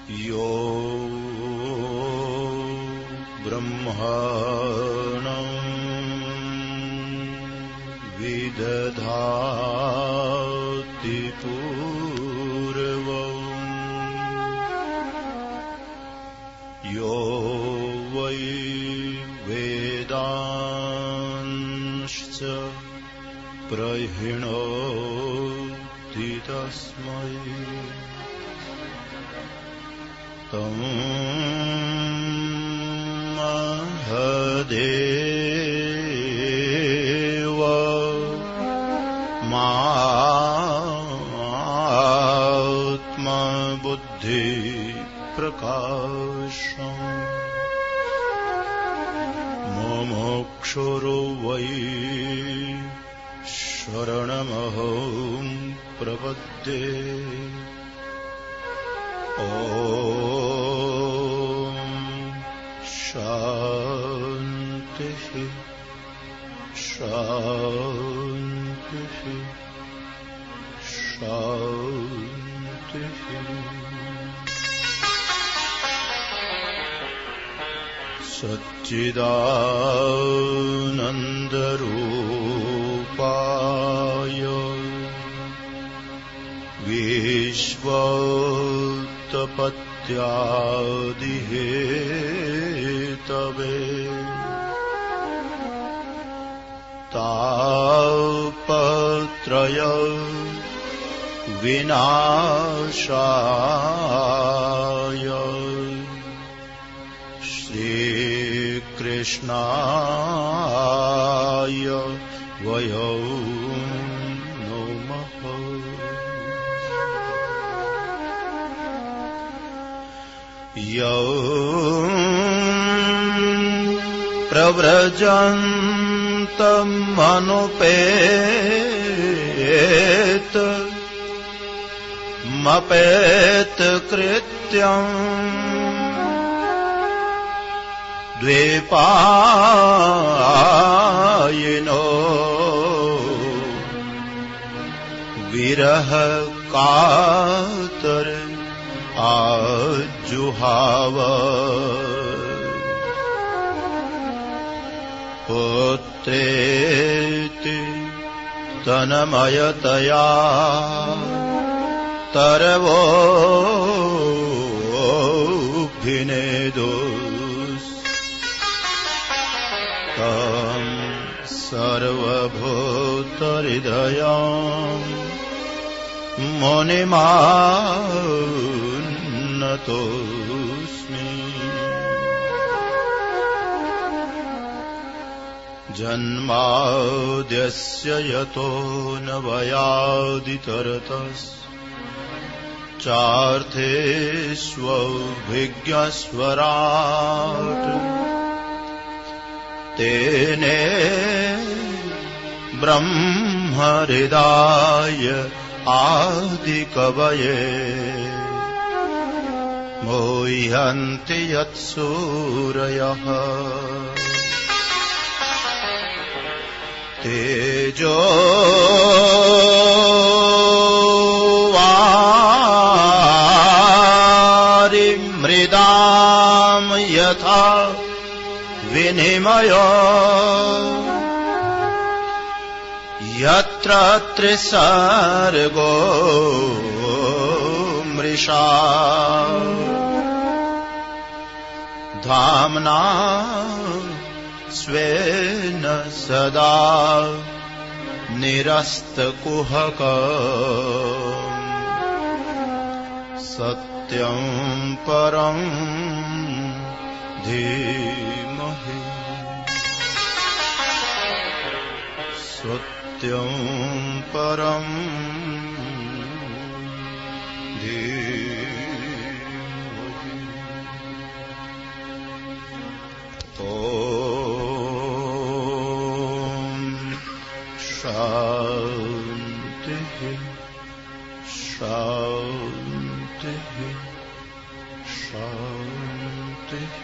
यो ब्रह्माणं विदधाति पूर्वं यो वै वेदांश्च प्रहिणोति तस्मै तं महदेव मात्मबुद्धिप्रकाशम् मुमुक्षुर् वै शरणमहं प्रपद्ये ॐ शान्तिः शान्तिः शान्तिः। सच्चिदानन्दरूपाय विश्वोत्पत्त्यादिहेतवे तापत्रय विनाशाय श्रीकृष्णाय वयं नमः। यं प्रव्रजन्तमनुपेत मपेतकृत्यम् द्वैपायनो विरह कातर आजुहाव पुत्रेति तन्मयतया तरवोऽभिनेदुस् तं सर्वभूतहृदयं मुनिमानतोऽस्मि। जन्माद्यस्य यतोऽन्वयादितरतश्चार्थेष्वभिज्ञस्वराट् तेने ब्रह्महृदाय आदिकवये मुह्यन्ति यत्सूरयः तेजो वारिमृदां यथा विनिमयो यत्र त्रिसर्गो मृषा धाम्ना स्वेन सदा निरस्तकुहकम् सत्यं परं धीमहि सत्यं परं धीमहि। शान्तिः शान्तिः शान्तिः।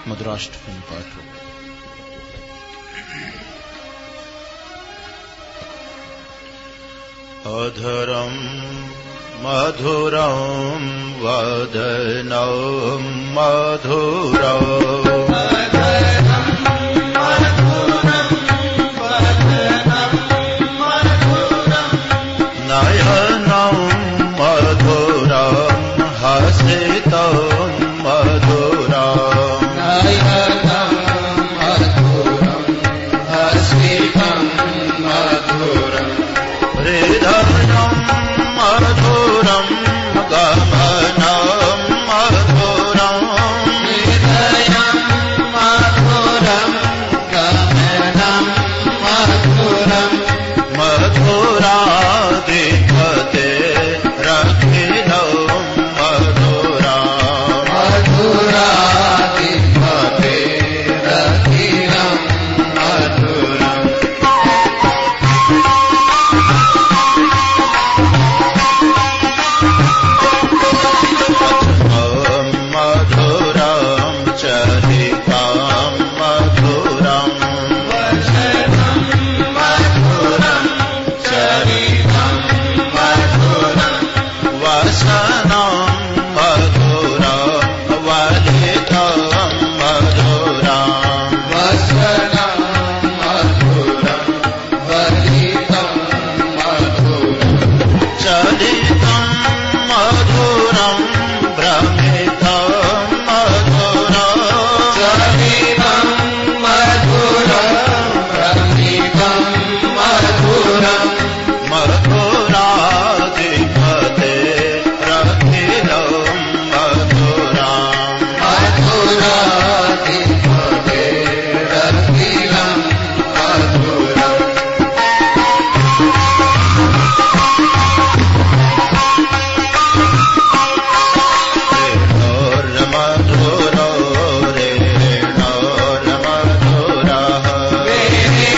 मधुराष्टकं पाठ। अधरं मधुरं वदनं मधुरम् नयनं मधुरं हसितं मधुरम् नयनं मधुरं हसितं मधुरम् हृदयं मधुरं गमनं मधुरम् हृदयं मधुरं गमनं मधुरम् मधुराधिपते रखिलं मधुराम् मधुराधिपते रखिलं मधुरम् मधुरं चरितं मधुरम् वचनं मधुरं चरितं मधुरम् वसनं मधुरं वलितं मधुरम् वचनं मधुरं वलितं मधुरम् चलितं मधुरं भ्रमितं मधुरम् चरितं मधुरं भ्रमितं मधुरम् मधुराधिपते रखिलं मधुराम् मधुराधिपते रखिलं मधुरम् रेणोर्मधुरो रेणोर्मधुरः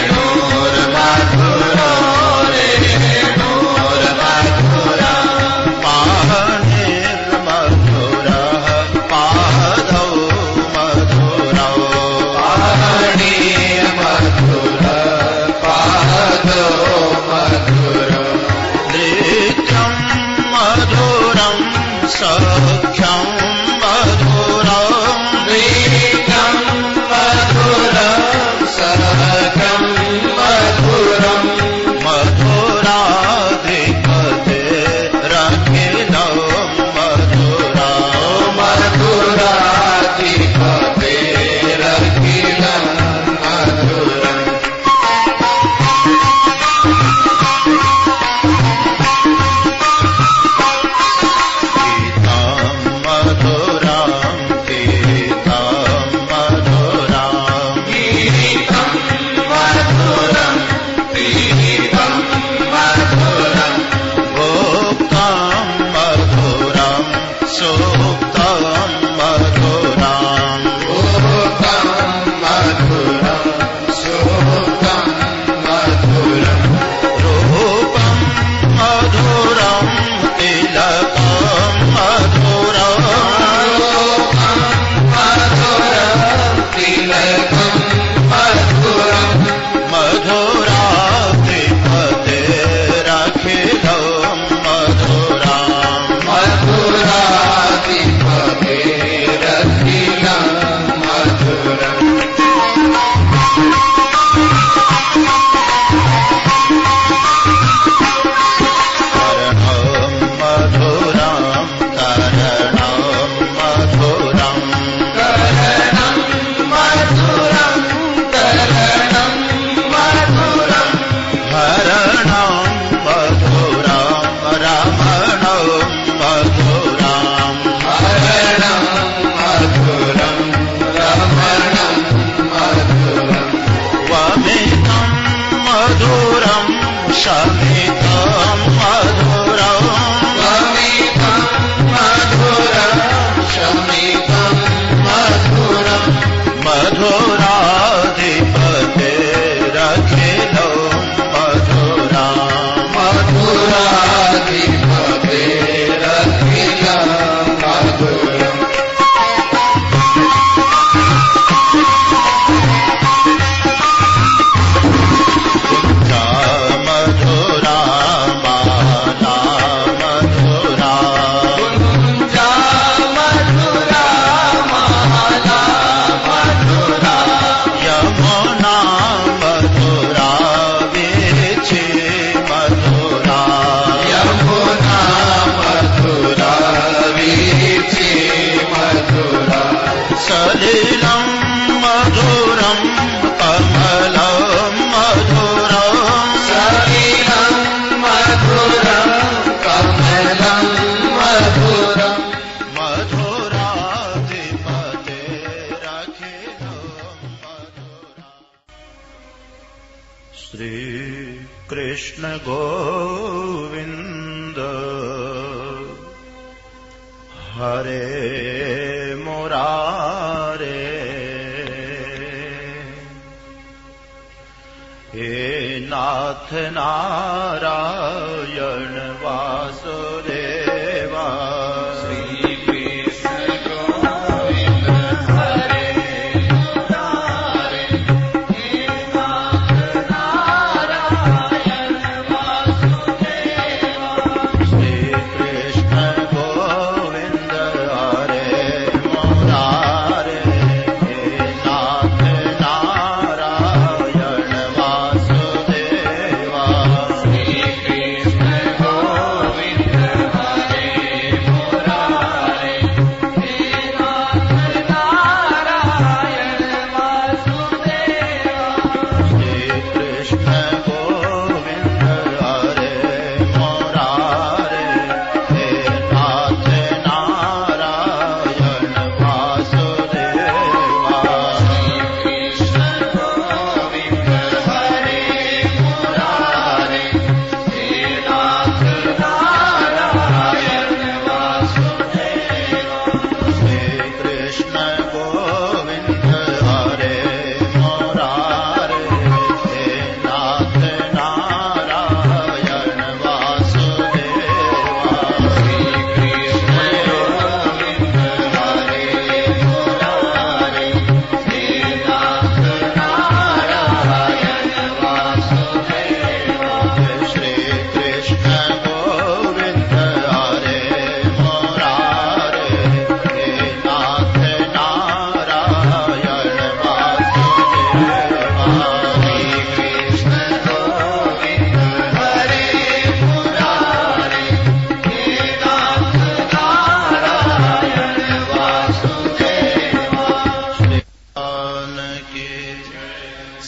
रेणोर्मधुरो रेणोर्मधुरः पाणिर्मधुरः पादौ मधुरौ पाणिर्मधुरः पादौ मधुरम् नृत्यं मधुरं सख्यं मधुरम् नृत्यं मधुरं सखं मधुरम् मधुराधिपते रखिलं मधुराम् मधुराधिपते रखिलं मधुरम् गीतं श्री कृष्ण गोविंद हरे मुरारे हे नाथ नारायण वासुदेवा श्री कृष्ण गोविंद हरे मुरारे हे नाथ नारायण वासुदेवा श्री कृष्ण गोविंद हरे मुरारे हे नाथ नारायण वासुदेवा श्री कृष्ण गोविंद हरे मुरारे हे नाथ नारायण वासुदेवा श्री कृष्ण गोविंद हरे मुरारे हे नाथ नारायण वासुदेवा कृष्ण गोविंद हरे मुरारे हे नाथ नारायण वासुदेवा श्री कृष्ण गोविंद हरे मुरारे हे नाथ नारायण वासुदेवा श्री कृष्ण गोविंद हरे मुरारे हे नाथ नारायण वासुदेवा श्री कृष्ण गोविंद हरे मुरारे हे नाथ नारायण वासुदेवा श्री कृष्ण गोविंद हरे मुरारे हे नाथ नारायण वासुदेवा श्रीमान की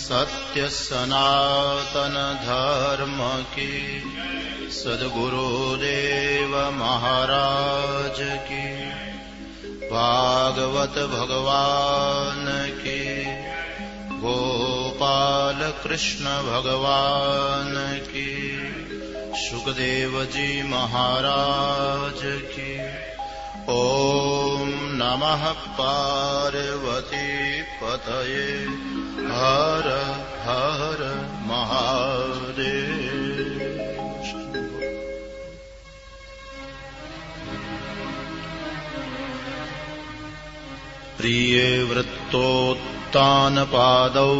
सत्य सनातन धर्म की सद्गुरुदेव महाराज की भागवत भगवान की गोपाल कृष्ण भगवान की सुखदेव जी महाराज की ओम नमः पार्वती पतये हर हर महादेव। प्रिये वृत्तोत्तानपादौ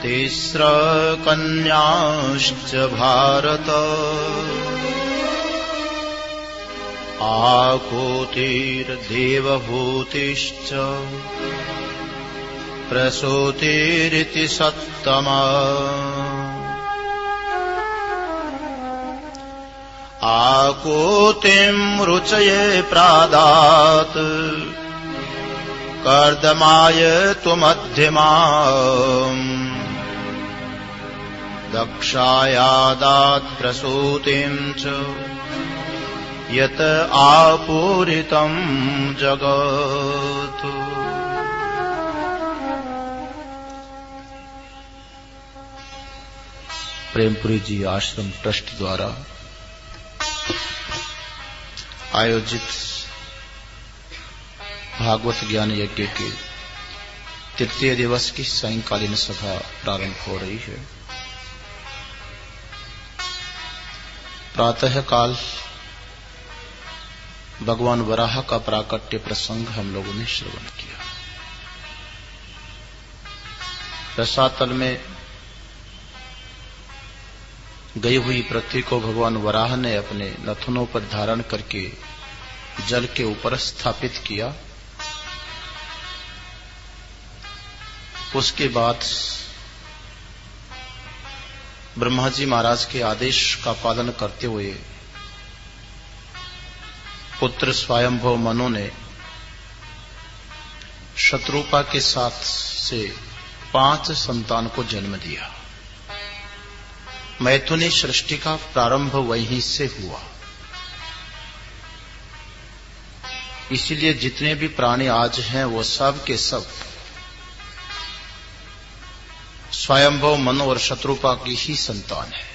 तिस्रकन्याश्च भारत आकुतिर्देवभूतिश्च प्रसूतिरिति सत्तमा आकुतिं रुचये प्रादात् कर्दमाय तु मध्यमाम् दक्षायादात् प्रसूतिं च यत आपूरितं जगत्। प्रेमपुरी जी आश्रम ट्रस्ट द्वारा आयोजित भागवत ज्ञान यज्ञ के तृतीय दिवस की सायंकालीन सभा प्रारंभ हो रही है। प्रातः काल भगवान वराह का प्राकट्य प्रसंग हम लोगों ने श्रवण किया। रसातल में गई हुई पृथ्वी को भगवान वराह ने अपने नथुनों पर धारण करके जल के ऊपर स्थापित किया। उसके बाद ब्रह्मा जी महाराज के आदेश का पालन करते हुए पुत्र स्वयंभव मनु ने शत्रुपा के साथ से 5 संतान को जन्म दिया। मैथुनी सृष्टि का प्रारंभ वहीं से हुआ। इसीलिए जितने भी प्राणी आज हैं वो सब के सब स्वयंभव मनु और शत्रुपा की ही संतान है,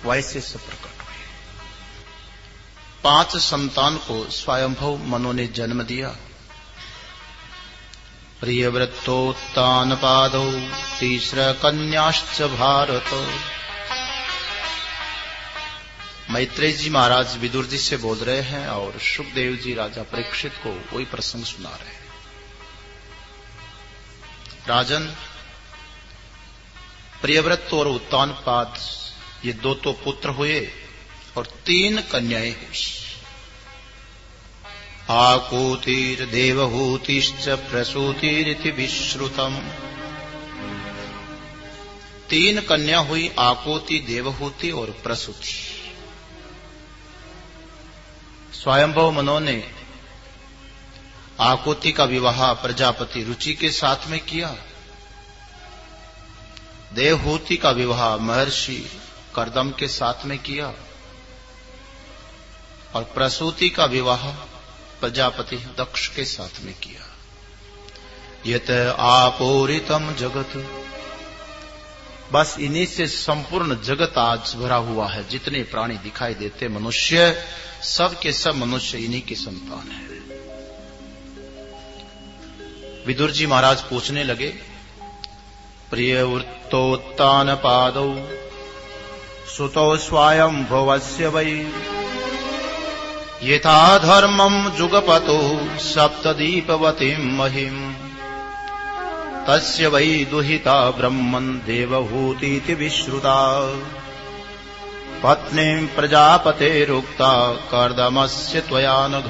वैसे से प्रकट हुए। 5 संतान को स्वयंभव मनु ने जन्म दिया। प्रियव्रतोत्तान पादौ तीसरा कन्याश्च भारत। मैत्रेय जी महाराज विदुर जी से बोल रहे हैं और सुखदेव जी राजा परीक्षित को वही प्रसंग सुना रहे हैं। राजन, प्रियव्रत और उत्तानपाद ये 2 तो पुत्र हुए और 3 कन्याएं हुई। आकूतिर देवहूतिश्च प्रसूतिरिति विश्रुतम। 3 कन्या हुई, आकूति, देवहूति और प्रसूति। स्वयंभव मनु ने आकूति का विवाह प्रजापति रुचि के साथ में किया, देवहूति का विवाह महर्षि कर्दम के साथ में किया और प्रसूति का विवाह प्रजापति दक्ष के साथ में किया। यत आपूरितम जगत, बस इन्हीं से संपूर्ण जगत आज भरा हुआ है। जितने प्राणी दिखाई देते मनुष्य, सब के सब मनुष्य इन्हीं की संतान है। विदुर जी महाराज पूछने लगे, प्रियवृत्तोत्तान पादौ सुतो स्वयंभवस्य वै यथा धर्मं जुगपतो सप्तदीपवतीं महिम् तस्य वै दुहिता ब्रह्मन् देवहूतीति विश्रुता पत्नीं प्रजापतेरुक्ता कर्दमस्य त्वया नघ।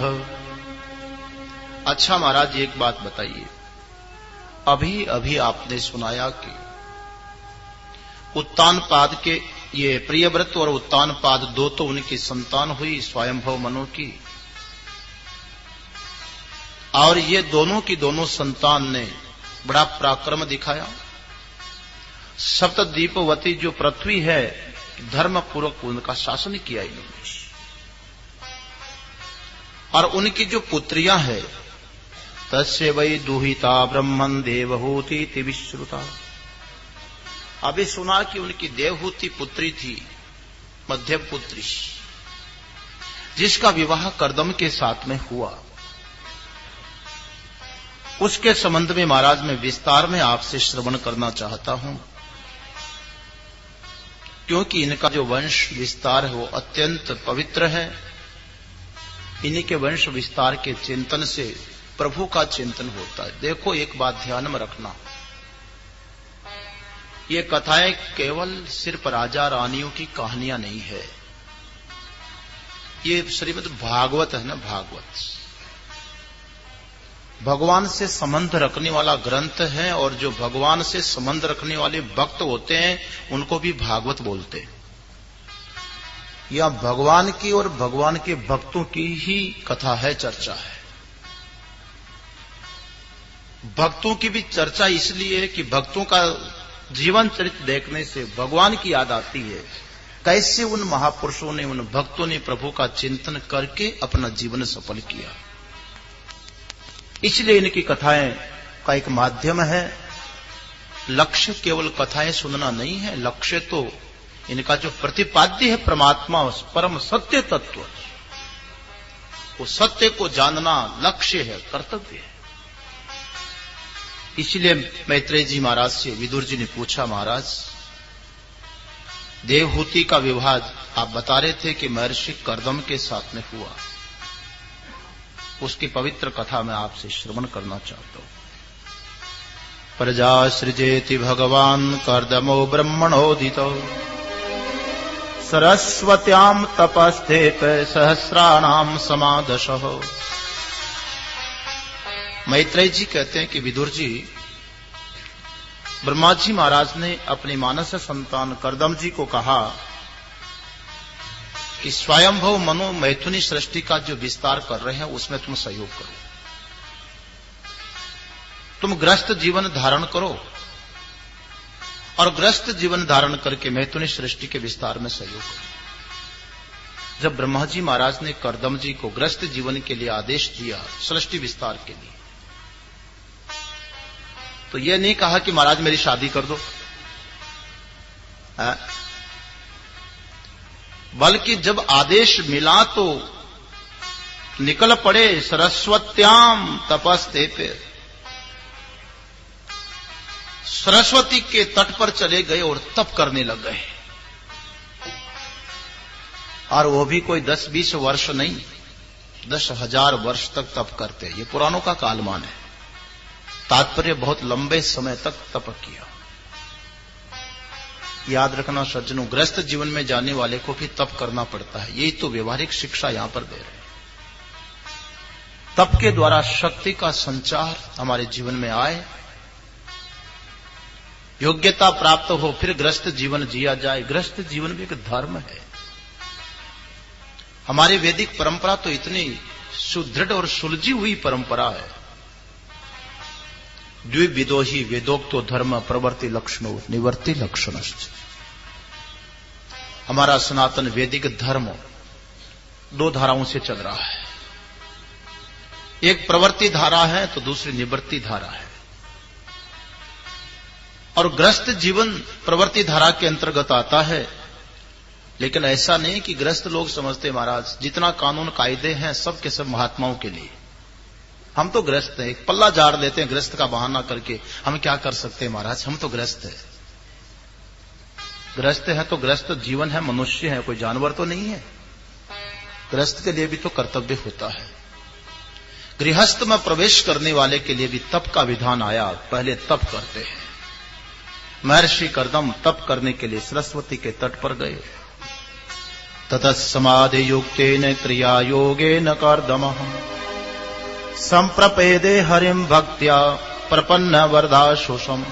अच्छा महाराज, एक बात बताइए, अभी अभी आपने सुनाया कि उत्तानपाद के ये प्रियव्रत और उत्तानपाद 2 तो उनकी संतान हुई स्वयंभव मनु की, और ये दोनों की दोनों संतान ने बड़ा पराक्रम दिखाया। सप्तदीपवती जो पृथ्वी है, धर्म पूर्वक उनका शासन किया इन्होंने, और उनकी जो पुत्रियां हैं, तस्य वै दुहिता ब्रह्मन् देवहूति विश्रुता। अभी सुना कि उनकी देवहूति पुत्री थी, मध्यम पुत्री, जिसका विवाह कर्दम के साथ में हुआ। उसके संबंध में महाराज मैं विस्तार में आपसे श्रवण करना चाहता हूं, क्योंकि इनका जो वंश विस्तार है वो अत्यंत पवित्र है। इन्हीं के वंश विस्तार के चिंतन से प्रभु का चिंतन होता है। देखो, एक बात ध्यान में रखना, ये कथाएं केवल सिर्फ राजा रानियों की कहानियां नहीं है। ये श्रीमद् भागवत है ना, भागवत भगवान से संबंध रखने वाला ग्रंथ है, और जो भगवान से संबंध रखने वाले भक्त होते हैं उनको भी भागवत बोलते हैं। यह भगवान की और भगवान के भक्तों की ही कथा है, चर्चा है। भक्तों की भी चर्चा इसलिए है कि भक्तों का जीवन चरित्र देखने से भगवान की याद आती है, कैसे उन महापुरुषों ने, उन भक्तों ने प्रभु का चिंतन करके अपना जीवन सफल किया। इसलिए इनकी कथाएं का एक माध्यम है। लक्ष्य केवल कथाएं सुनना नहीं है, लक्ष्य तो इनका जो प्रतिपाद्य है परमात्मा, परम सत्य तत्व, वो सत्य को जानना लक्ष्य है, कर्तव्य है। इसलिए मैत्रेय जी महाराज से विदुर जी ने पूछा, महाराज देवहूति का विवाह आप बता रहे थे कि महर्षि कर्दम के साथ में हुआ, उसकी पवित्र कथा मैं आपसे श्रवण करना चाहता हूं। प्रजा सृजेति भगवान कर्दमो ब्रह्मणोदितो सरस्वत्याम तपस्तेप सहस्राणाम समादशः। मैत्रेय जी कहते हैं कि विदुर जी, ब्रह्मा जी महाराज ने अपने मानस संतान कर्दम जी को कहा कि स्वयंभव मनु मैथुनी सृष्टि का जो विस्तार कर रहे हैं उसमें तुम सहयोग करो, तुम ग्रस्त जीवन धारण करो, और ग्रस्त जीवन धारण करके मैथुनी सृष्टि के विस्तार में सहयोग करो। जब ब्रह्मा जी महाराज ने कर्दम जी को ग्रस्त जीवन के लिए आदेश दिया, सृष्टि विस्तार के लिए, तो ये नहीं कहा कि महाराज मेरी शादी कर दो, बल्कि जब आदेश मिला तो निकल पड़े सरस्वत्याम तपस्ते पे, सरस्वती के तट पर चले गए और तप करने लग गए। और वो भी कोई 10-20 वर्ष नहीं, 10,000 वर्ष तक तप करते। ये पुराणों का कालमान है। तात्पर्य बहुत लंबे समय तक तप किया। याद रखना सज्जनों, ग्रस्त जीवन में जाने वाले को भी तप करना पड़ता है। यही तो व्यवहारिक शिक्षा यहां पर दे रहे हैं। तप के द्वारा शक्ति का संचार हमारे जीवन में आए, योग्यता प्राप्त हो, फिर ग्रस्त जीवन जिया जाए। ग्रस्त जीवन भी एक धर्म है। हमारी वैदिक परंपरा तो इतनी सुदृढ़ और सुलझी हुई परंपरा है। द्विविधो ही वेदोक्तो धर्म प्रवर्ति लक्षणो निवर्ति लक्षणश्च। हमारा सनातन वैदिक धर्म 2 धाराओं से चल रहा है। एक प्रवृत्ति धारा है तो दूसरी निवृत्ति धारा है। और ग्रस्त जीवन प्रवृत्ति धारा के अंतर्गत आता है। लेकिन ऐसा नहीं कि ग्रस्त लोग समझते महाराज जितना कानून कायदे हैं सब के सब महात्माओं के लिए, हम तो ग्रस्त हैं। एक पल्ला झाड़ देते हैं ग्रस्त का बहाना करके, हम क्या कर सकते हैं महाराज, हम तो ग्रस्त हैं। ग्रस्त है तो ग्रस्त जीवन है, मनुष्य है, कोई जानवर तो नहीं है। ग्रस्त के लिए भी तो कर्तव्य होता है। गृहस्थ में प्रवेश करने वाले के लिए भी तप का विधान आया। पहले तप करते हैं। महर्षि कर्दम तप करने के लिए सरस्वती के तट पर गए। ततः समाधि युक्तेन क्रिया योगेन कर्दमः संप्रपेदे हरिम भक्त्या प्रपन्न वरदाशोषम।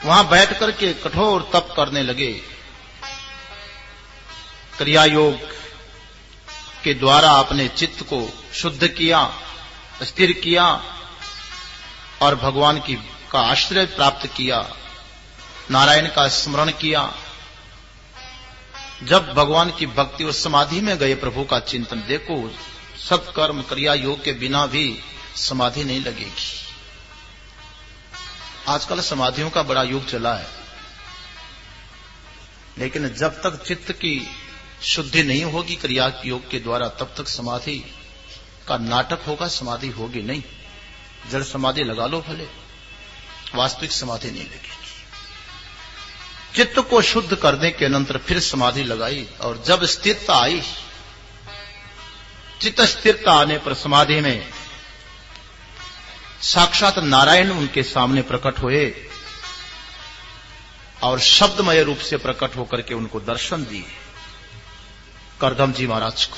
वहां बैठ करके कठोर तप करने लगे। क्रिया योग के द्वारा अपने चित्त को शुद्ध किया, स्थिर किया और भगवान का आश्रय प्राप्त किया, नारायण का स्मरण किया। जब भगवान की भक्ति और समाधि में गए, प्रभु का चिंतन, देखो सत्कर्म क्रिया योग के बिना भी समाधि नहीं लगेगी। आजकल समाधियों का बड़ा युग चला है, लेकिन जब तक चित्त की शुद्धि नहीं होगी क्रिया योग के द्वारा, तब तक समाधि का नाटक होगा, समाधि होगी नहीं। जड़ समाधि लगा लो भले, वास्तविक समाधि नहीं लगेगी। चित्त को शुद्ध करने के अनंतर फिर समाधि लगाई और जब स्थिरता आई, चित्त स्थिरता आने पर समाधि में साक्षात नारायण उनके सामने प्रकट हुए और शब्दमय रूप से प्रकट होकर के उनको दर्शन दिए। कर्दम जी महाराज को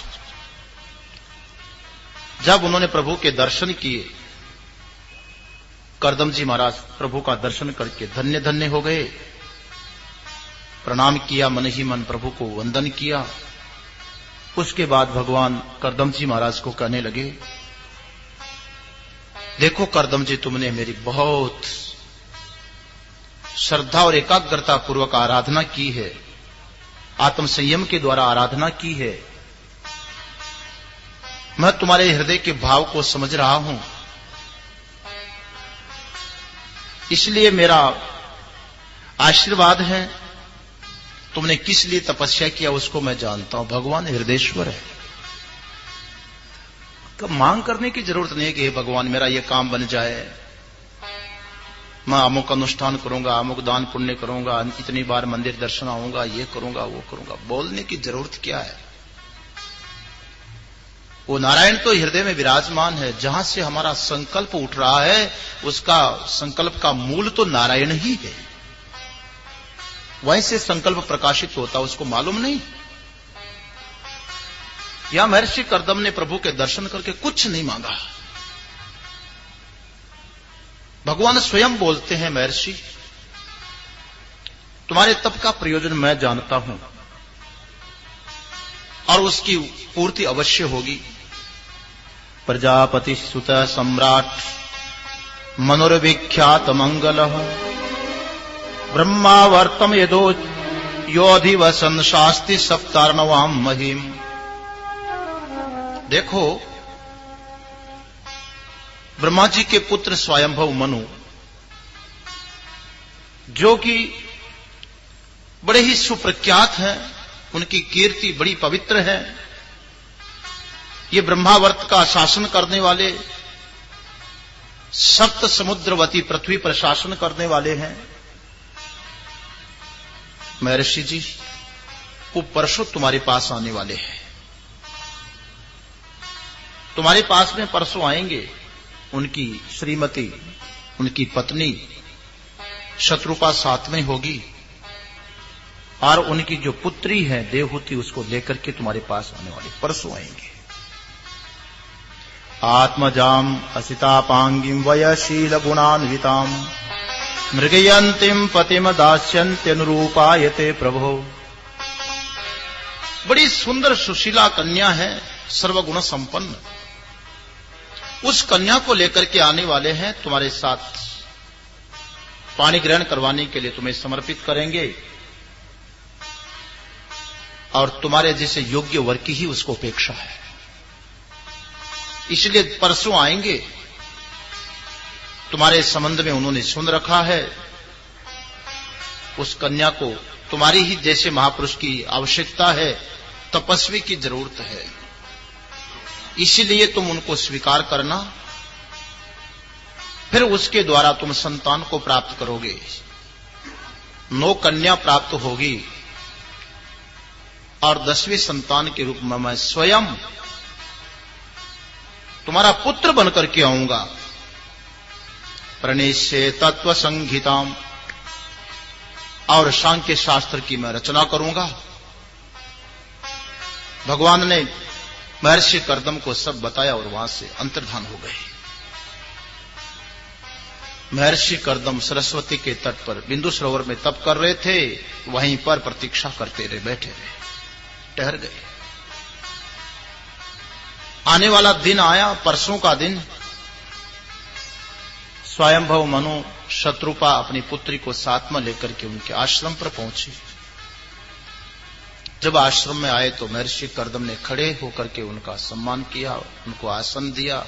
जब उन्होंने प्रभु के दर्शन किए, कर्दम जी महाराज प्रभु का दर्शन करके धन्य धन्य हो गए। प्रणाम किया, मन ही मन प्रभु को वंदन किया। उसके बाद भगवान कर्दम जी महाराज को कहने लगे, देखो कर्दम जी, तुमने मेरी बहुत श्रद्धा और एकाग्रता पूर्वक आराधना की है, आत्म संयम के द्वारा आराधना की है। मैं तुम्हारे हृदय के भाव को समझ रहा हूं, इसलिए मेरा आशीर्वाद है। तुमने किस लिए तपस्या किया उसको मैं जानता हूं। भगवान हृदयेश्वर है, तो मांग करने की जरूरत नहीं कि हे भगवान मेरा ये काम बन जाए, मैं अमुक अनुष्ठान करूंगा, अमुक दान पुण्य करूंगा, इतनी बार मंदिर दर्शन आऊंगा, ये करूंगा वो करूंगा। बोलने की जरूरत क्या है? वो नारायण तो हृदय में विराजमान है। जहां से हमारा संकल्प उठ रहा है, उसका संकल्प का मूल तो नारायण ही है। वहीं से संकल्प प्रकाशित होता, उसको मालूम नहीं। या महर्षि कर्दम ने प्रभु के दर्शन करके कुछ नहीं मांगा। भगवान स्वयं बोलते हैं, महर्षि तुम्हारे तप का प्रयोजन मैं जानता हूं और उसकी पूर्ति अवश्य होगी। प्रजापति सुत सम्राट मनोर्विख्यात मंगल ब्रह्मावर्तम यदो योधिवसन शास्ति सप्तार्णवाम महिम। देखो ब्रह्मा जी के पुत्र स्वयंभव मनु, जो कि बड़े ही सुप्रख्यात हैं, उनकी कीर्ति बड़ी पवित्र है। ये ब्रह्मावर्त का शासन करने वाले, सप्त समुद्रवती पृथ्वी पर शासन करने वाले हैं। महर्षि जी, वो परसों तुम्हारे पास आने वाले हैं। तुम्हारे पास में परसों आएंगे। उनकी श्रीमती, उनकी पत्नी शत्रुपा साथ में होगी, और उनकी जो पुत्री है देवहूति, उसको लेकर के तुम्हारे पास आने वाले परसों आएंगे। आत्मजाम असितापांगिम वयशील गुणान्विताम मृगयंतिम पतिम दास्यन्त्यनुरूपायते प्रभो। बड़ी सुंदर सुशीला कन्या है, सर्वगुण संपन्न। उस कन्या को लेकर के आने वाले हैं, तुम्हारे साथ पानी ग्रहण करवाने के लिए तुम्हें समर्पित करेंगे, और तुम्हारे जैसे योग्य वर की ही उसको अपेक्षा है। इसलिए परसों आएंगे। तुम्हारे संबंध में उन्होंने सुन रखा है। उस कन्या को तुम्हारी ही जैसे महापुरुष की आवश्यकता है, तपस्वी की जरूरत है। इसीलिए तुम उनको स्वीकार करना, फिर उसके द्वारा तुम संतान को प्राप्त करोगे। 9 कन्या प्राप्त होगी, और 10वें संतान के रूप में मैं स्वयं तुम्हारा पुत्र बनकर के आऊंगा। प्रणेष्ये तत्व संहिताम, और सांख्य शास्त्र की मैं रचना करूंगा। भगवान ने महर्षि कर्दम को सब बताया और वहां से अंतर्धान हो गए। महर्षि कर्दम सरस्वती के तट पर बिंदु सरोवर में तप कर रहे थे, वहीं पर प्रतीक्षा करते रहे, बैठे रहे, ठहर गए। आने वाला दिन आया, परसों का दिन। स्वयंभव मनु शत्रुपा अपनी पुत्री को साथ में लेकर के उनके आश्रम पर पहुंची। जब आश्रम में आए तो महर्षि कर्दम ने खड़े होकर के उनका सम्मान किया, उनको आसन दिया।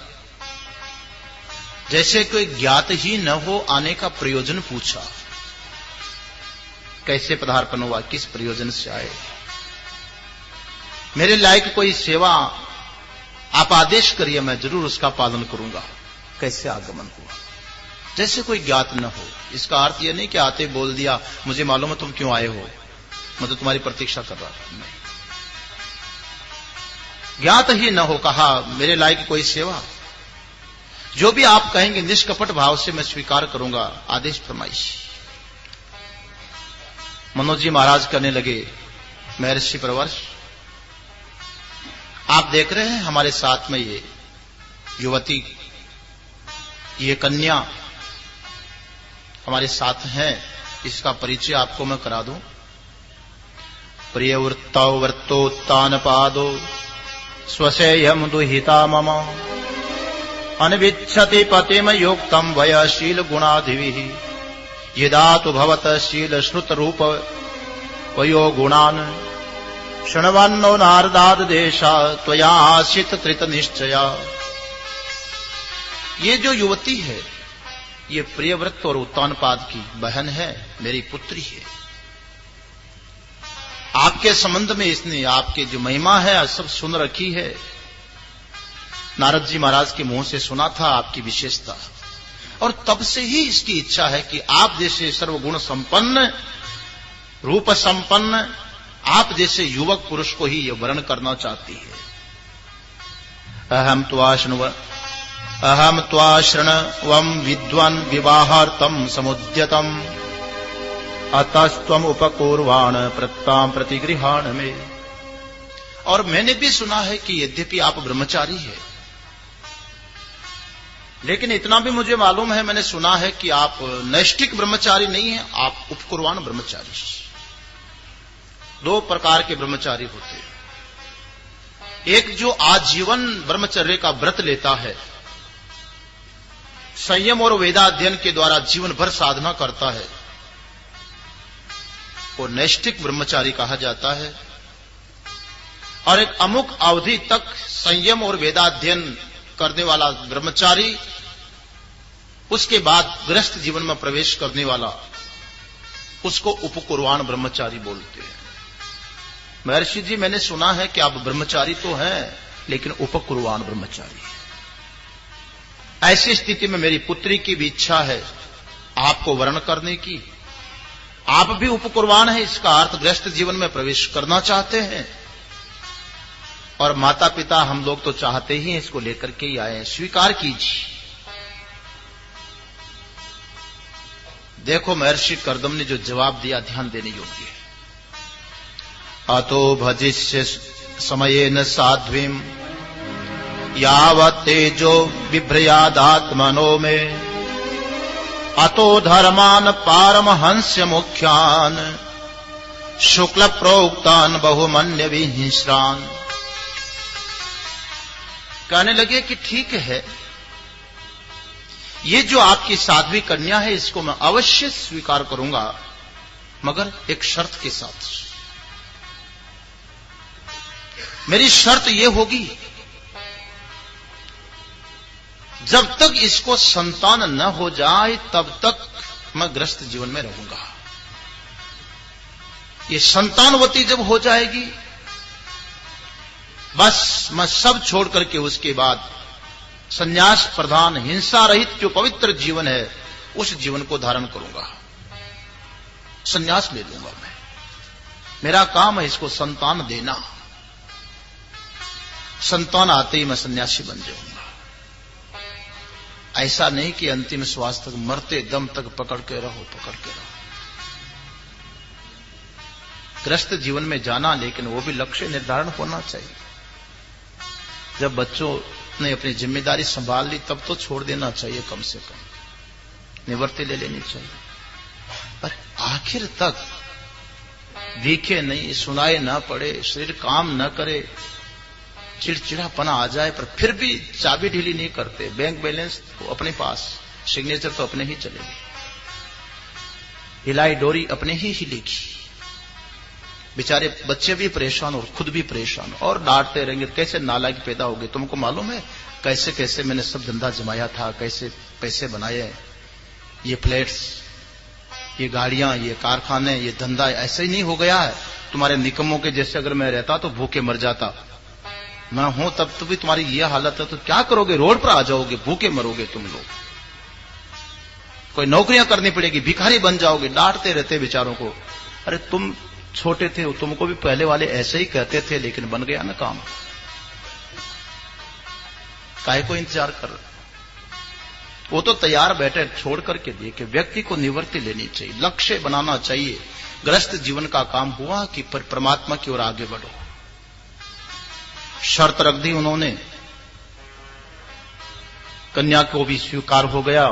जैसे कोई ज्ञात ही न हो, आने का प्रयोजन पूछा। कैसे पदार्पण हुआ, किस प्रयोजन से आए, मेरे लायक कोई सेवा आप आदेश करिए, मैं जरूर उसका पालन करूंगा। कैसे आगमन हुआ, जैसे कोई ज्ञात न हो। इसका अर्थ यह नहीं कि आते बोल दिया, मुझे मालूम है तुम क्यों आए हो, मैं तो तुम्हारी प्रतीक्षा कर रहा था। नहीं, ज्ञात ही न हो, कहा मेरे लायक कोई सेवा, जो भी आप कहेंगे निष्कपट भाव से मैं स्वीकार करूंगा। आदेश फरमाइश। मनोज जी महाराज करने लगे, महर्षि प्रवर्ष, आप देख रहे हैं हमारे साथ में ये युवती, ये कन्या हमारे साथ हैं, इसका परिचय आपको मैं करा दूं। प्रियवृत्तौ वर्तोत्तान पादो स्वसेयम दुहिता मम अनविच्छति पतिम योक्तम वयशील गुणाधिविः यदा तु भवत शील श्रुत रूप वयो गुणान शृण्वन्नो नारदाद देशा त्वया आशित कृत निश्चया। ये जो युवती है, ये प्रियव्रत और उत्तानपाद की बहन है, मेरी पुत्री है। आपके संबंध में इसने आपके जो महिमा है सब सुन रखी है। नारद जी महाराज के मुंह से सुना था आपकी विशेषता, और तब से ही इसकी इच्छा है कि आप जैसे सर्वगुण संपन्न, रूप संपन्न, आप जैसे युवक पुरुष को ही ये वर्ण करना चाहती है। अहम त्वाश्रणवम विद्वान विवाहार्थम समुद्यतम अतस्त्वम उपकुर्वाण प्रत्ताम प्रतिगृहाण में। और मैंने भी सुना है कि यद्यपि आप ब्रह्मचारी है, लेकिन इतना भी मुझे मालूम है, मैंने सुना है कि आप नैष्ठिक ब्रह्मचारी नहीं है, आप उपकुर्वाण ब्रह्मचारी। 2 प्रकार के ब्रह्मचारी होते हैं। एक जो आजीवन ब्रह्मचर्य का व्रत लेता है, संयम और वेदाध्ययन के द्वारा जीवन भर साधना करता है, वो नैष्ठिक ब्रह्मचारी कहा जाता है। और एक अमुक अवधि तक संयम और वेदाध्ययन करने वाला ब्रह्मचारी उसके बाद गृहस्थ जीवन में प्रवेश करने वाला उसको उपकुर्वाण ब्रह्मचारी बोलते हैं। महर्षि जी, मैंने सुना है कि आप ब्रह्मचारी तो हैं, लेकिन उपकुर्वाण ब्रह्मचारी। ऐसी स्थिति में मेरी पुत्री की भी इच्छा है आपको वर्ण करने की। आप भी उपकुर्वाण हैं, इसका अर्थ गृहस्थ जीवन में प्रवेश करना चाहते हैं, और माता पिता हम लोग तो चाहते ही इसको लेकर के ही आए हैं, स्वीकार कीजिए। देखो महर्षि कर्दम ने जो जवाब दिया, ध्यान देने योग्य है। अतो भजिष्य समयेन साध्वीम यावत् तेजो बिभ्रयादात्मनो में अतो धर्मान पारमहंस्य मुख्यान शुक्ल प्रोक्तान बहुमन्य विहिंस्रान। कहने लगे कि ठीक है, ये जो आपकी साध्वी कन्या है इसको मैं अवश्य स्वीकार करूंगा, मगर एक शर्त के साथ। मेरी शर्त ये होगी, जब तक इसको संतान न हो जाए तब तक मैं गृहस्थ जीवन में रहूंगा। ये संतानवती जब हो जाएगी, बस मैं सब छोड़ करके उसके बाद संन्यास प्रधान हिंसा रहित जो पवित्र जीवन है उस जीवन को धारण करूंगा, संन्यास ले लूंगा मैं। मेरा काम है इसको संतान देना, संतान आते ही मैं सन्यासी बन जाऊंगा। ऐसा नहीं कि अंतिम श्वास तक, मरते दम तक पकड़ के रहो। गृहस्थ जीवन में जाना, लेकिन वो भी लक्ष्य निर्धारण होना चाहिए। जब बच्चों ने अपनी जिम्मेदारी संभाल ली तब तो छोड़ देना चाहिए, कम से कम निवृत्ति ले लेनी चाहिए। पर आखिर तक दिखे नहीं, सुनाए ना पड़े, शरीर काम न करे, चिड़चिड़ापना आ जाए, पर फिर भी चाबी ढीली नहीं करते। बैंक बैलेंस तो अपने पास, सिग्नेचर तो अपने ही चलेगी, हिलाई डोरी अपने ही हिलेगी। बेचारे बच्चे भी परेशान और खुद भी परेशान, और डांटते रहेंगे, कैसे नालायक पैदा हो गए। तुमको मालूम है कैसे कैसे मैंने सब धंधा जमाया था, कैसे पैसे बनाए, ये फ्लैट्स, ये गाड़ियां, ये कारखाने, ये धंधा ऐसे ही नहीं हो गया है। तुम्हारे निकम्मों के जैसे अगर मैं रहता तो भूखे मर जाता। मैं हूं तब तो भी तुम्हारी ये हालत है, तो क्या करोगे? रोड पर आ जाओगे, भूखे मरोगे तुम लोग। कोई नौकरियां करनी पड़ेगी, भिखारी बन जाओगे। डांटते रहते बेचारों को। अरे तुम छोटे थे, तुमको भी पहले वाले ऐसे ही कहते थे, लेकिन बन गया ना काम। काहे को इंतजार कर रहे? वो तो तैयार बैठे, छोड़ करके देखे। व्यक्ति को निवृत्ति लेनी चाहिए, लक्ष्य बनाना चाहिए। गृहस्थ जीवन का काम हुआ कि परमात्मा की ओर आगे बढ़ो। शर्त रख दी उन्होंने, कन्या को भी स्वीकार हो गया,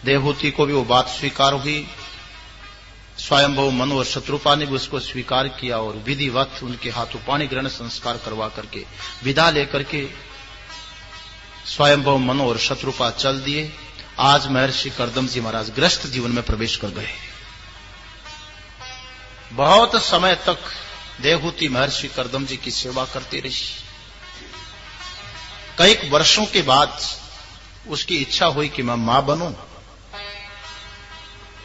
देवहूति को भी वो बात स्वीकार हुई। स्वयंभव मनु और शत्रुपा ने भी उसको स्वीकार किया, और विधिवत उनके हाथों पाणी ग्रहण संस्कार करवा करके विदा लेकर के स्वयंभव मनु और शत्रुपा चल दिए। आज महर्षि कर्दम जी महाराज गृहस्थ जीवन में प्रवेश कर गए। बहुत समय तक देवहूति महर्षि कर्दम जी की सेवा करती रही। कई वर्षों के बाद उसकी इच्छा हुई कि मैं मां बनूं।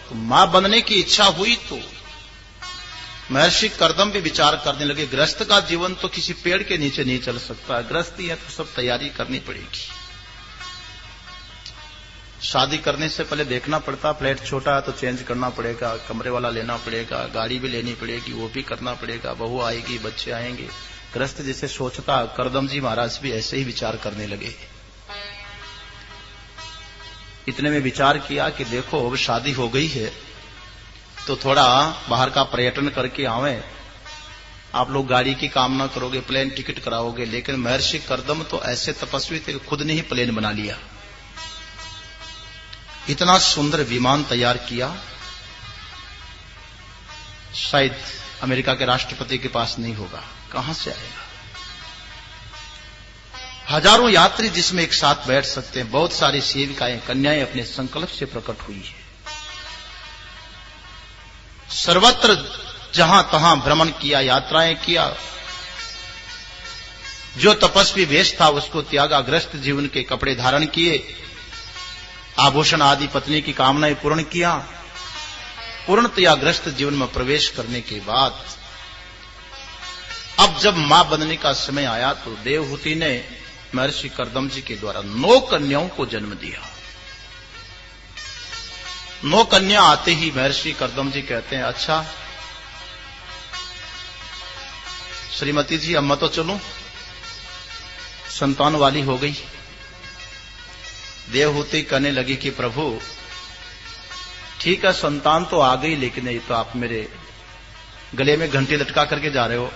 तो मां बनने की इच्छा हुई तो महर्षि कर्दम भी विचार करने लगे, गृहस्थ का जीवन तो किसी पेड़ के नीचे नहीं चल सकता। गृहस्थी है तो सब तैयारी करनी पड़ेगी। शादी करने से पहले देखना पड़ता, फ्लैट छोटा है तो चेंज करना पड़ेगा, कमरे वाला लेना पड़ेगा, गाड़ी भी लेनी पड़ेगी, वो भी करना पड़ेगा, बहू आएगी, बच्चे आएंगे। गृहस्थ जैसे सोचता, कर्दम जी महाराज भी ऐसे ही विचार करने लगे। इतने में विचार किया कि देखो अब शादी हो गई है तो थोड़ा बाहर का पर्यटन करके आवे। आप लोग गाड़ी की कामना करोगे, प्लेन टिकट कराओगे, लेकिन महर्षि कर्दम तो ऐसे तपस्वी थे कि खुद ने ही प्लेन बना लिया। इतना सुंदर विमान तैयार किया, शायद अमेरिका के राष्ट्रपति के पास नहीं होगा, कहां से आएगा। हजारों यात्री जिसमें एक साथ बैठ सकते हैं। बहुत सारी सेविकाएं, कन्याएं अपने संकल्प से प्रकट हुई है। सर्वत्र जहां तहां भ्रमण किया, यात्राएं किया। जो तपस्वी वेश था उसको त्यागा, गृहस्थ जीवन के कपड़े धारण किए आभूषण आदि पत्नी की कामनाएं पूर्ण किया। पूर्णतया ग्रस्त जीवन में प्रवेश करने के बाद अब जब मां बनने का समय आया तो देवहूति ने महर्षि कर्दम जी के द्वारा 9 कन्याओं को जन्म दिया। 9 कन्या आते ही महर्षि कर्दम जी कहते हैं, अच्छा श्रीमती जी अब मैं तो चलूं, संतान वाली हो गई। देवहूति कहने लगी कि प्रभु ठीक है संतान तो आ गई, लेकिन ये तो आप मेरे गले में घंटी लटका करके जा रहे हो।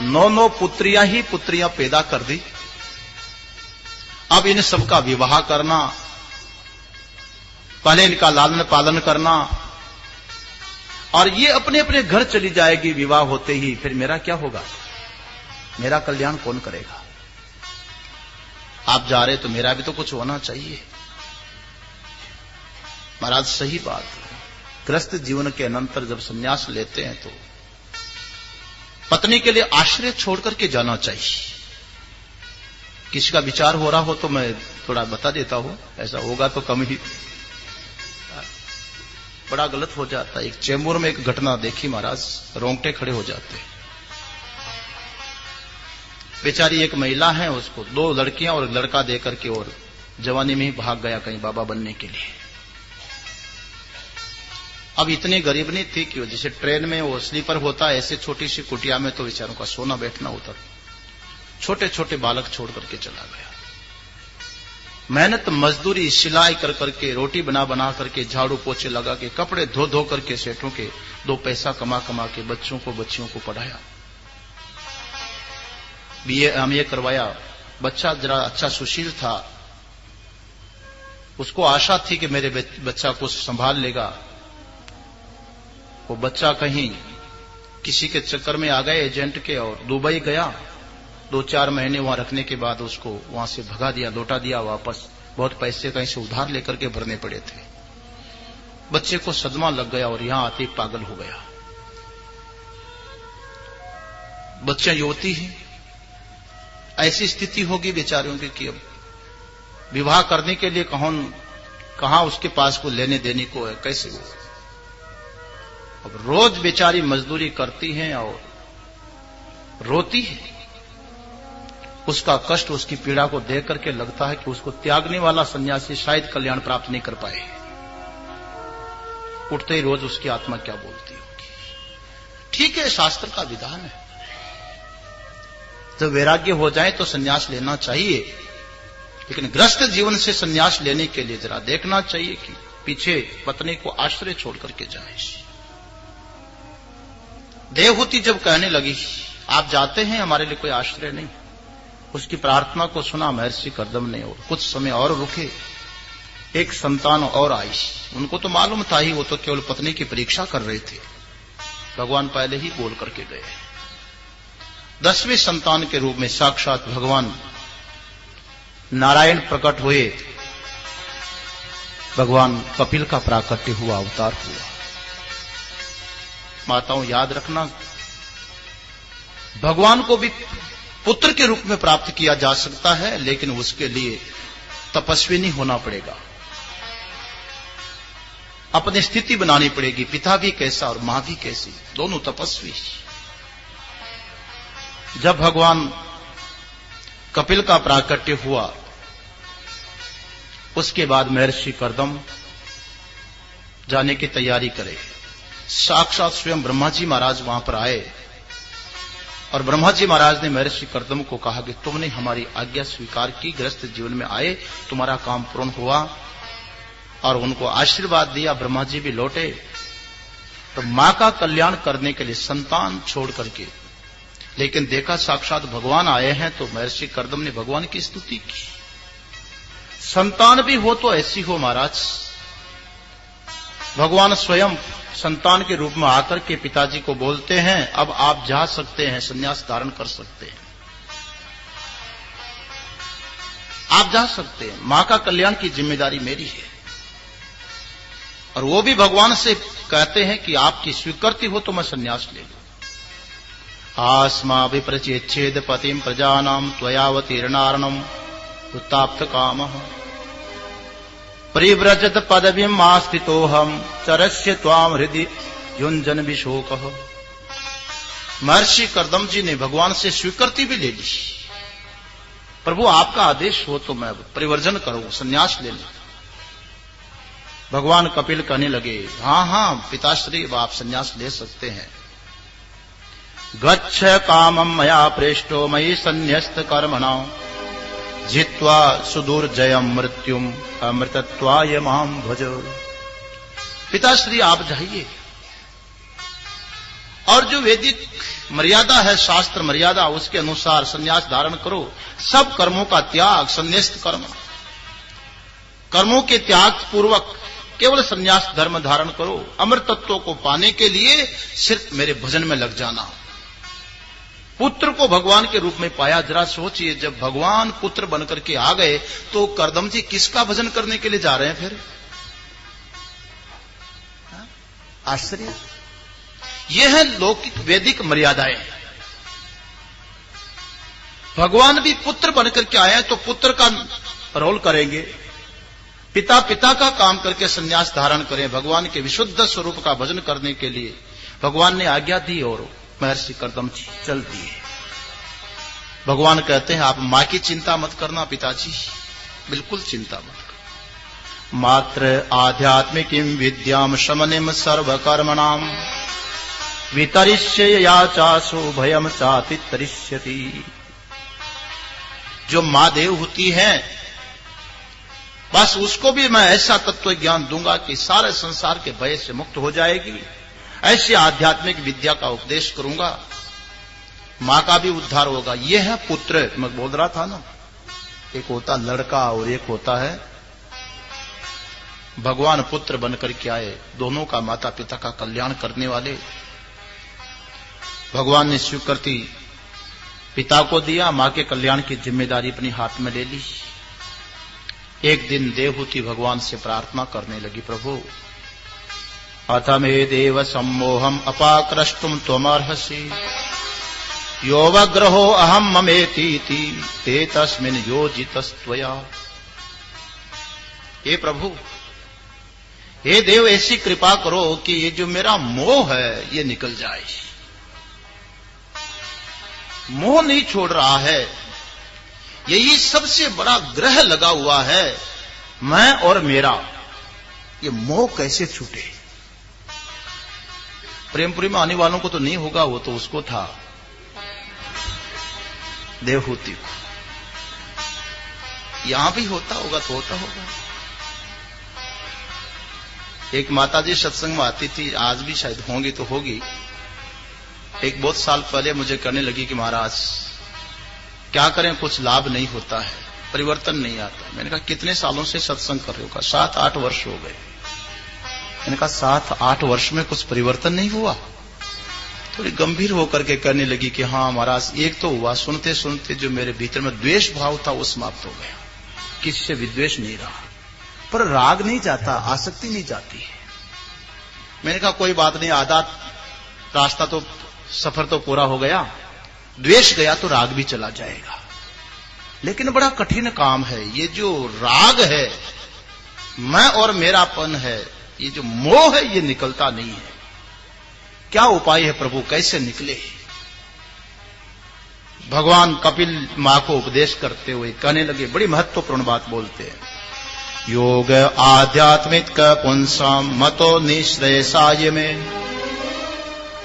9 पुत्रियां ही पुत्रियां पैदा कर दी, अब इन सबका विवाह करना, पहले इनका लालन पालन करना, और ये अपने अपने घर चली जाएगी विवाह होते ही, फिर मेरा क्या होगा? मेरा कल्याण कौन करेगा? आप जा रहे तो मेरा भी तो कुछ होना चाहिए। महाराज सही बात है, ग्रस्त जीवन के अनंतर जब संन्यास लेते हैं तो पत्नी के लिए आश्रय छोड़ करके जाना चाहिए। किसी का विचार हो रहा हो तो मैं थोड़ा बता देता हूं, ऐसा होगा तो कम ही, बड़ा गलत हो जाता है। एक चेंबूर में एक घटना देखी महाराज, रोंगटे खड़े हो जाते। बेचारी एक महिला है, उसको 2 लड़कियां और लड़का देकर के और जवानी में ही भाग गया कहीं बाबा बनने के लिए। अब इतनी गरीब नहीं थी कि जैसे ट्रेन में वो स्लीपर होता है, ऐसे छोटी सी कुटिया में तो बेचारों का सोना बैठना होता। छोटे छोटे बालक छोड़ करके चला गया। मेहनत मजदूरी सिलाई कर करके, रोटी बना बना करके, झाड़ू पोछे लगा के, कपड़े धो धो करके सेठों के 2 पैसा कमा कमा के बच्चों को बच्चियों को पढ़ाया, बीए एमए करवाया। बच्चा जरा अच्छा सुशील था, उसको आशा थी कि मेरे बच्चा को संभाल लेगा। वो बच्चा कहीं किसी के चक्कर में आ गए एजेंट के, और दुबई गया। 2-4 महीने वहां रखने के बाद उसको वहां से भगा दिया, लौटा दिया वापस। बहुत पैसे कहीं से उधार लेकर के भरने पड़े थे। बच्चे को सदमा लग गया और यहां आते ही पागल हो गया। बच्चा युवती है, ऐसी स्थिति होगी बेचारियों की कि अब विवाह करने के लिए कहां उसके पास को लेने देने को है, कैसे हो? अब रोज बेचारी मजदूरी करती हैं और रोती है। उसका कष्ट, उसकी पीड़ा को देख करके लगता है कि उसको त्यागने वाला सन्यासी शायद कल्याण प्राप्त नहीं कर पाए। उठते ही रोज उसकी आत्मा क्या बोलती होगी। ठीक है, शास्त्र का विधान है, जब वैराग्य हो जाए तो सन्यास लेना चाहिए, लेकिन ग्रस्त जीवन से सन्यास लेने के लिए जरा देखना चाहिए कि पीछे पत्नी को आश्रय छोड़ करके जाए। देवहूति जब कहने लगी आप जाते हैं, हमारे लिए कोई आश्रय नहीं, उसकी प्रार्थना को सुना महर्षि कर्दम ने और कुछ समय और रुके। एक संतान और आई। उनको तो मालूम था ही, वो तो केवल पत्नी की परीक्षा कर रहे थे। भगवान पहले ही बोल करके गए। 10वें संतान के रूप में साक्षात भगवान नारायण प्रकट हुए। भगवान कपिल का प्राकट्य हुआ, अवतार हुआ। माताओं याद रखना, भगवान को भी पुत्र के रूप में प्राप्त किया जा सकता है, लेकिन उसके लिए तपस्वी नहीं होना पड़ेगा। अपनी स्थिति बनानी पड़ेगी। पिता भी कैसा और मां भी कैसी, दोनों तपस्वी। जब भगवान कपिल का प्राकट्य हुआ, उसके बाद महर्षि कर्दम जाने की तैयारी करे। साक्षात स्वयं ब्रह्मा जी महाराज वहां पर आए और ब्रह्मा जी महाराज ने महर्षि कर्दम को कहा कि तुमने हमारी आज्ञा स्वीकार की, ग्रस्त जीवन में आए, तुम्हारा काम पूर्ण हुआ, और उनको आशीर्वाद दिया। ब्रह्मा जी भी लौटे तो मां का कल्याण करने के लिए संतान छोड़ करके, लेकिन देखा साक्षात भगवान आए हैं तो महर्षि कर्दम ने भगवान की स्तुति की। संतान भी हो तो ऐसी हो महाराज। भगवान स्वयं संतान के रूप में आकर के पिताजी को बोलते हैं, अब आप जा सकते हैं, संन्यास धारण कर सकते हैं, आप जा सकते हैं, मां का कल्याण की जिम्मेदारी मेरी है। और वो भी भगवान से कहते हैं कि आपकी स्वीकृति हो तो मैं संन्यास ले लूं। आस्मा विप्रचेच्छेद पतिम प्रजानाम त्वयावतीर्णारणम उत्ताप्त कामः। परिव्रजत पदवीं आस्थितोहम चरस्य त्वाम हृदय युंजन विशोक। महर्षि कर्दम जी ने भगवान से स्वीकृति भी ले ली, प्रभु आपका आदेश हो तो मैं परिवर्जन करूं, संन्यास ले लूं। भगवान कपिल कहने लगे, हां हां पिताश्री, आप संन्यास ले सकते हैं। गच्छ कामं मया प्रेष्टो मयि संन्यस्त कर्मणा जित्वा सुदुर्जयं मृत्युम अमृतत्वाय मां भज। पिताश्री आप जाइए और जो वैदिक मर्यादा है, शास्त्र मर्यादा, उसके अनुसार संन्यास धारण करो। सब कर्मों का त्याग, संन्यस्त कर्म, कर्मों के त्याग पूर्वक केवल संन्यास धर्म धारण करो। अमृत तत्व को पाने के लिए सिर्फ मेरे भजन में लग जाना। पुत्र को भगवान के रूप में पाया। जरा सोचिए, जब भगवान पुत्र बनकर के आ गए तो कर्दम जी किसका भजन करने के लिए जा रहे हैं फिर? आश्चर्य। यह है लौकिक वैदिक मर्यादाएं। भगवान भी पुत्र बनकर के आए हैं तो पुत्र का रोल करेंगे, पिता पिता का काम करके संन्यास धारण करें। भगवान के विशुद्ध स्वरूप का भजन करने के लिए भगवान ने आज्ञा दी और महर्षि कर्दम जी चल दिए। भगवान कहते हैं, आप मां की चिंता मत करना पिताजी, बिल्कुल चिंता मत करना। मात्र आध्यात्मिकीं विद्याम शमनिम सर्वकर्मणाम वितरिष्य या चासो भयम चाति तरिष्यति। जो मां देव होती है, बस उसको भी मैं ऐसा तत्व ज्ञान दूंगा कि सारे संसार के भय से मुक्त हो जाएगी। ऐसी आध्यात्मिक विद्या का उपदेश करूंगा, मां का भी उद्धार होगा। यह है पुत्र। मैं बोल रहा था ना, एक होता लड़का और एक होता है भगवान। पुत्र बनकर के आए, दोनों का माता पिता का कल्याण करने वाले। भगवान ने स्वीकृति पिता को दिया, मां के कल्याण की जिम्मेदारी अपने हाथ में ले ली। एक दिन देवहूति भगवान से प्रार्थना करने लगी, प्रभु अथ मे देव सम्मोहम अपाक्रष्टुम त्वमर्हसि योवग्रहो अहम ममेतीति ते तस्मिन् योजितस्त्वया। हे प्रभु, हे देव, ऐसी कृपा करो कि ये जो मेरा मोह है ये निकल जाए। मोह नहीं छोड़ रहा है, यही सबसे बड़ा ग्रह लगा हुआ है, मैं और मेरा। ये मोह कैसे छूटे? प्रेमपुरी में आने वालों को तो नहीं होगा, वो तो उसको था, देवहूति को। यहां भी होता होगा तो होता होगा। एक माताजी सत्संग में आती थी, आज भी शायद होंगी तो होगी। एक बहुत साल पहले मुझे कहने लगी कि महाराज क्या करें, कुछ लाभ नहीं होता है, परिवर्तन नहीं आता। मैंने कहा कितने सालों से सत्संग कर रहे हो? 7-8 वर्ष हो गए। मैंने कहा 7-8 वर्ष में कुछ परिवर्तन नहीं हुआ? थोड़ी गंभीर होकर के कहने लगी कि हाँ महाराज, एक तो हुआ, सुनते सुनते जो मेरे भीतर में द्वेष भाव था वो समाप्त हो गया, किसी से विद्वेष नहीं रहा। पर राग नहीं जाता, आसक्ति नहीं जाती है। मैंने कहा कोई बात नहीं, आधा रास्ता तो, सफर तो पूरा हो गया, द्वेष गया तो राग भी चला जाएगा। लेकिन बड़ा कठिन काम है। ये जो राग है, मैं और मेरापन है, ये जो मोह है, ये निकलता नहीं है। क्या उपाय है प्रभु, कैसे निकले? भगवान कपिल मां को उपदेश करते हुए कहने लगे, बड़ी महत्वपूर्ण बात बोलते हैं। योग आध्यात्मिक पुंसाम मतो निश्रेयसाय में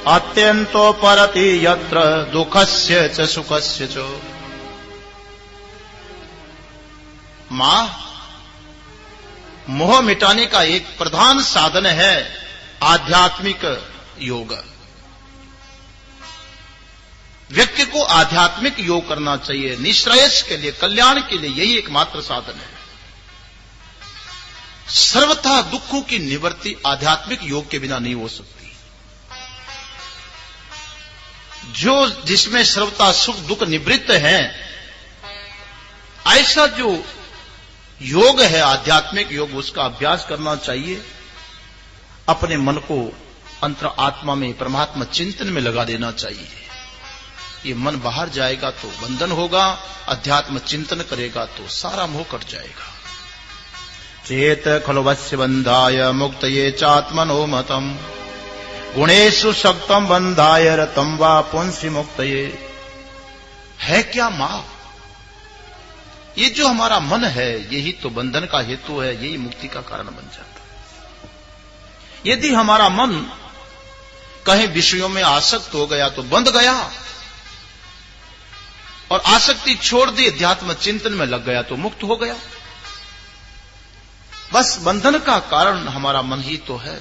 अत्यंतो परति यत्र दुखस्य च सुखस्य च। मां मोह मिटाने का एक प्रधान साधन है आध्यात्मिक योग। व्यक्ति को आध्यात्मिक योग करना चाहिए, निश्रेयस के लिए, कल्याण के लिए। यही एकमात्र साधन है। सर्वथा दुखों की निवृत्ति आध्यात्मिक योग के बिना नहीं हो सकती। जो जिसमें सर्वथा सुख दुख निवृत्त है, ऐसा जो योग है आध्यात्मिक योग, उसका अभ्यास करना चाहिए। अपने मन को अंतर आत्मा में परमात्मा चिंतन में लगा देना चाहिए। ये मन बाहर जाएगा तो बंधन होगा, अध्यात्म चिंतन करेगा तो सारा मोह कट जाएगा। चेत खलु वस्य बंधाय मुक्तये चात्मनो मतम गुणेषु शक्तम बंधाय रतम वा पुंसि मुक्तये। है क्या मां? ये जो हमारा मन है यही तो बंधन का हेतु है, यही मुक्ति का कारण बन जाता है। यदि हमारा मन कहीं विषयों में आसक्त हो गया तो बंध गया, और आसक्ति छोड़ दी अध्यात्म चिंतन में लग गया तो मुक्त हो गया। बस बंधन का कारण हमारा मन ही तो है।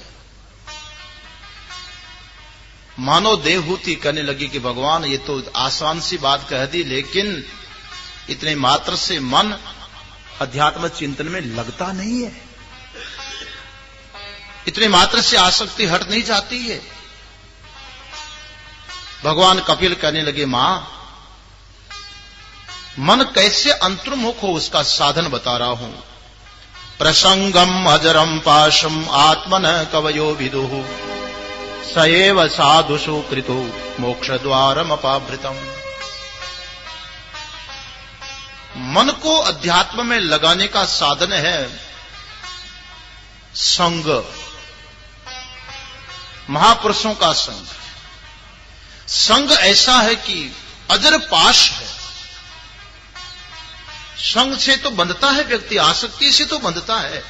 मानो देवहूति कहने लगी कि भगवान ये तो आसान सी बात कह दी, लेकिन इतने मात्र से मन अध्यात्म चिंतन में लगता नहीं है, इतने मात्र से आसक्ति हट नहीं जाती है। भगवान कपिल कहने लगे मां, मन कैसे अंतर्मुख हो उसका साधन बता रहा हूं। प्रसंगम अजरम पाशम आत्मन कवयो विदुः सएव साधुषु कृतो मोक्ष द्वारम अपाभृतम। मन को अध्यात्म में लगाने का साधन है संग, महापुरुषों का संग। संग ऐसा है कि अजर पाश है। संग से तो बंधता है व्यक्ति, आसक्ति से तो बंधता है,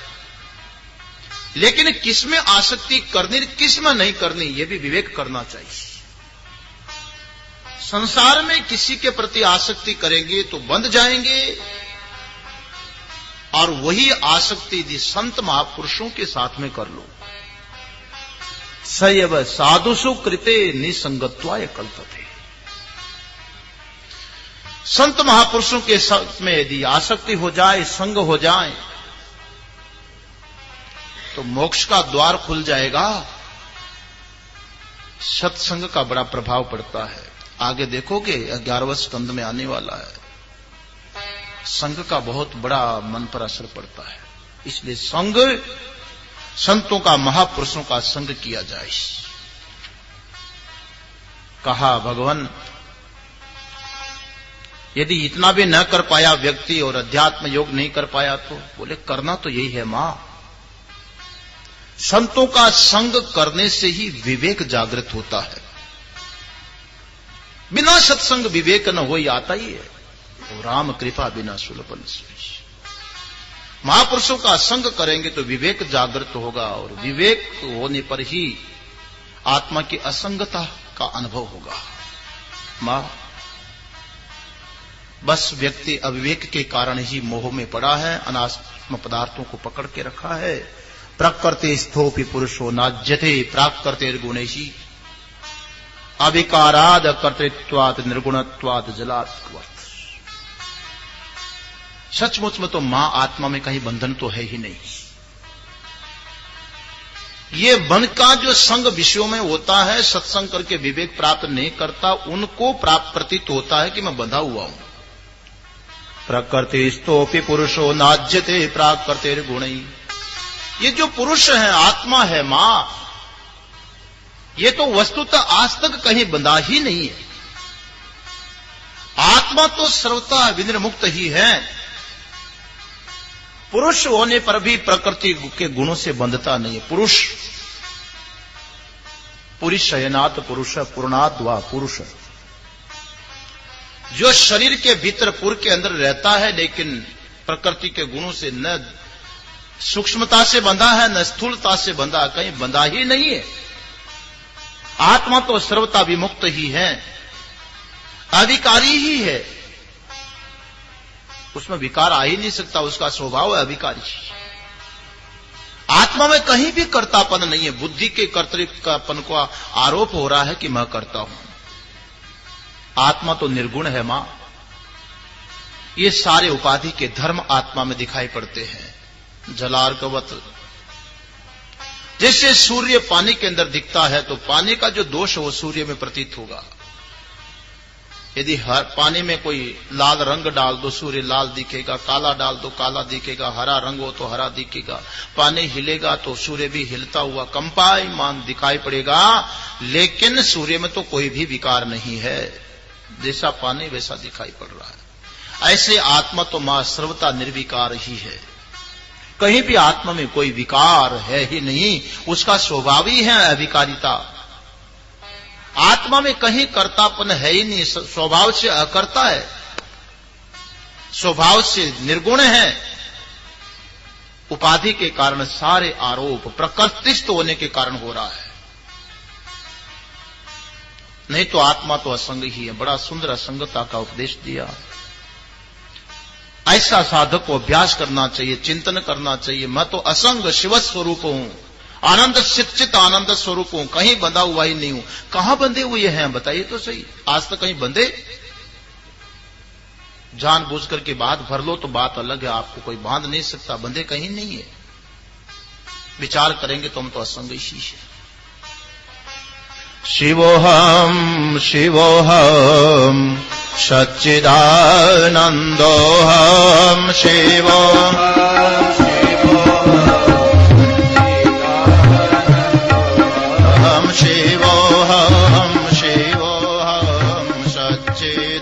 लेकिन किसमें आसक्ति करनी किसमें नहीं करनी यह भी विवेक करना चाहिए। संसार में किसी के प्रति आसक्ति करेंगे तो बंध जाएंगे, और वही आसक्ति यदि संत महापुरुषों के साथ में कर लो, सयव साधुषु कृते निसंगत्वाय कल्पते। संत महापुरुषों के साथ में यदि आसक्ति हो जाए, संग हो जाए, तो मोक्ष का द्वार खुल जाएगा। सत्संग का बड़ा प्रभाव पड़ता है। आगे देखोगे 11वें स्कंद में आने वाला है, संग का बहुत बड़ा मन पर असर पड़ता है। इसलिए संग, संतों का, महापुरुषों का संग किया जाए। कहा भगवान यदि इतना भी न कर पाया व्यक्ति और अध्यात्म योग नहीं कर पाया तो बोले करना तो यही है मां। संतों का संग करने से ही विवेक जागृत होता है। बिना सत्संग विवेक न हो, आता ही है। तो राम कृपा बिना सुलभ सुई। महापुरुषों का संग करेंगे तो विवेक जागृत होगा, और विवेक होने पर ही आत्मा की असंगता का अनुभव होगा। मां, बस व्यक्ति अविवेक के कारण ही मोह में पड़ा है, अनात्म पदार्थों को पकड़ के रखा है। प्रकृति स्थोपि पुरुषो नाज्यते प्राकृतिर्गुणैहि अविकाराद कर्तृत्वात् निर्गुणत्वात् जलात्वत्। सचमुच में तो मां आत्मा में कहीं बंधन तो है ही नहीं। ये मन का जो संग विषयों में होता है, सत्संग करके विवेक प्राप्त नहीं करता, उनको प्राप्त प्रतीत होता है कि मैं बंधा हुआ हूं। प्रकृति स्तोपि पुरुषो नाज्यते प्राकृतिर्गुणैहि। ये जो पुरुष है, आत्मा है, मां, ये तो वस्तुतः आज तक कहीं बंधा ही नहीं है। आत्मा तो सर्वथा विनिर्मुक्त ही है। पुरुष होने पर भी प्रकृति के गुणों से बंधता नहीं है। पुरुष पुरुषयनात् पुरुष पूर्णात् वा पुरुष, जो शरीर के भीतर पुर के अंदर रहता है, लेकिन प्रकृति के गुणों से न सूक्ष्मता से बंधा है, न स्थूलता से बंधा, कहीं बंधा ही नहीं है। आत्मा तो सर्वथा विमुक्त ही है, अधिकारी ही है, उसमें विकार आ ही नहीं सकता, उसका स्वभाव है अभिकारी। आत्मा में कहीं भी कर्तापन नहीं है। बुद्धि के कर्तृत्वपन का आरोप हो रहा है कि मैं करता हूं। आत्मा तो निर्गुण है मां। ये सारे उपाधि के धर्म आत्मा में दिखाई पड़ते हैं। जलार्कवत, जैसे सूर्य पानी के अंदर दिखता है तो पानी का जो दोष है वो सूर्य में प्रतीत होगा। यदि हर पानी में कोई लाल रंग डाल दो सूर्य लाल दिखेगा, काला डाल दो काला दिखेगा, हरा रंग हो तो हरा दिखेगा, पानी हिलेगा तो सूर्य भी हिलता हुआ कंपायमान दिखाई पड़ेगा। लेकिन सूर्य में तो कोई भी विकार नहीं है, जैसा पानी वैसा दिखाई पड़ रहा है। ऐसे आत्मा तो मां सर्वथा निर्विकार ही है। कहीं भी आत्मा में कोई विकार है ही नहीं, उसका स्वभाव ही है अविकारिता। आत्मा में कहीं कर्तापन है ही नहीं, स्वभाव से अकर्ता है, स्वभाव से निर्गुण है। उपाधि के कारण सारे आरोप प्रकृतिस्थ होने के कारण हो रहा है, नहीं तो आत्मा तो असंग ही है। बड़ा सुंदर असंगता का उपदेश दिया। ऐसा साधक को अभ्यास करना चाहिए, चिंतन करना चाहिए। मैं तो असंग शिव स्वरूप हूं, आनंद चित आनंद स्वरूप हूं, कहीं बंधा हुआ ही नहीं हूं। कहां बंधे हुए हैं बताइए तो सही, आज तक कहीं बंधे? जानबूझ करके बात भर लो तो बात अलग है, आपको कोई बांध नहीं सकता, बंधे कहीं नहीं है। विचार करेंगे तो हम तो असंग ही है। शिवोहम शिवोहम सच्चिदानंदोहम शिवोहम शिवोहम शिवोहम सच्चिदानंदोहम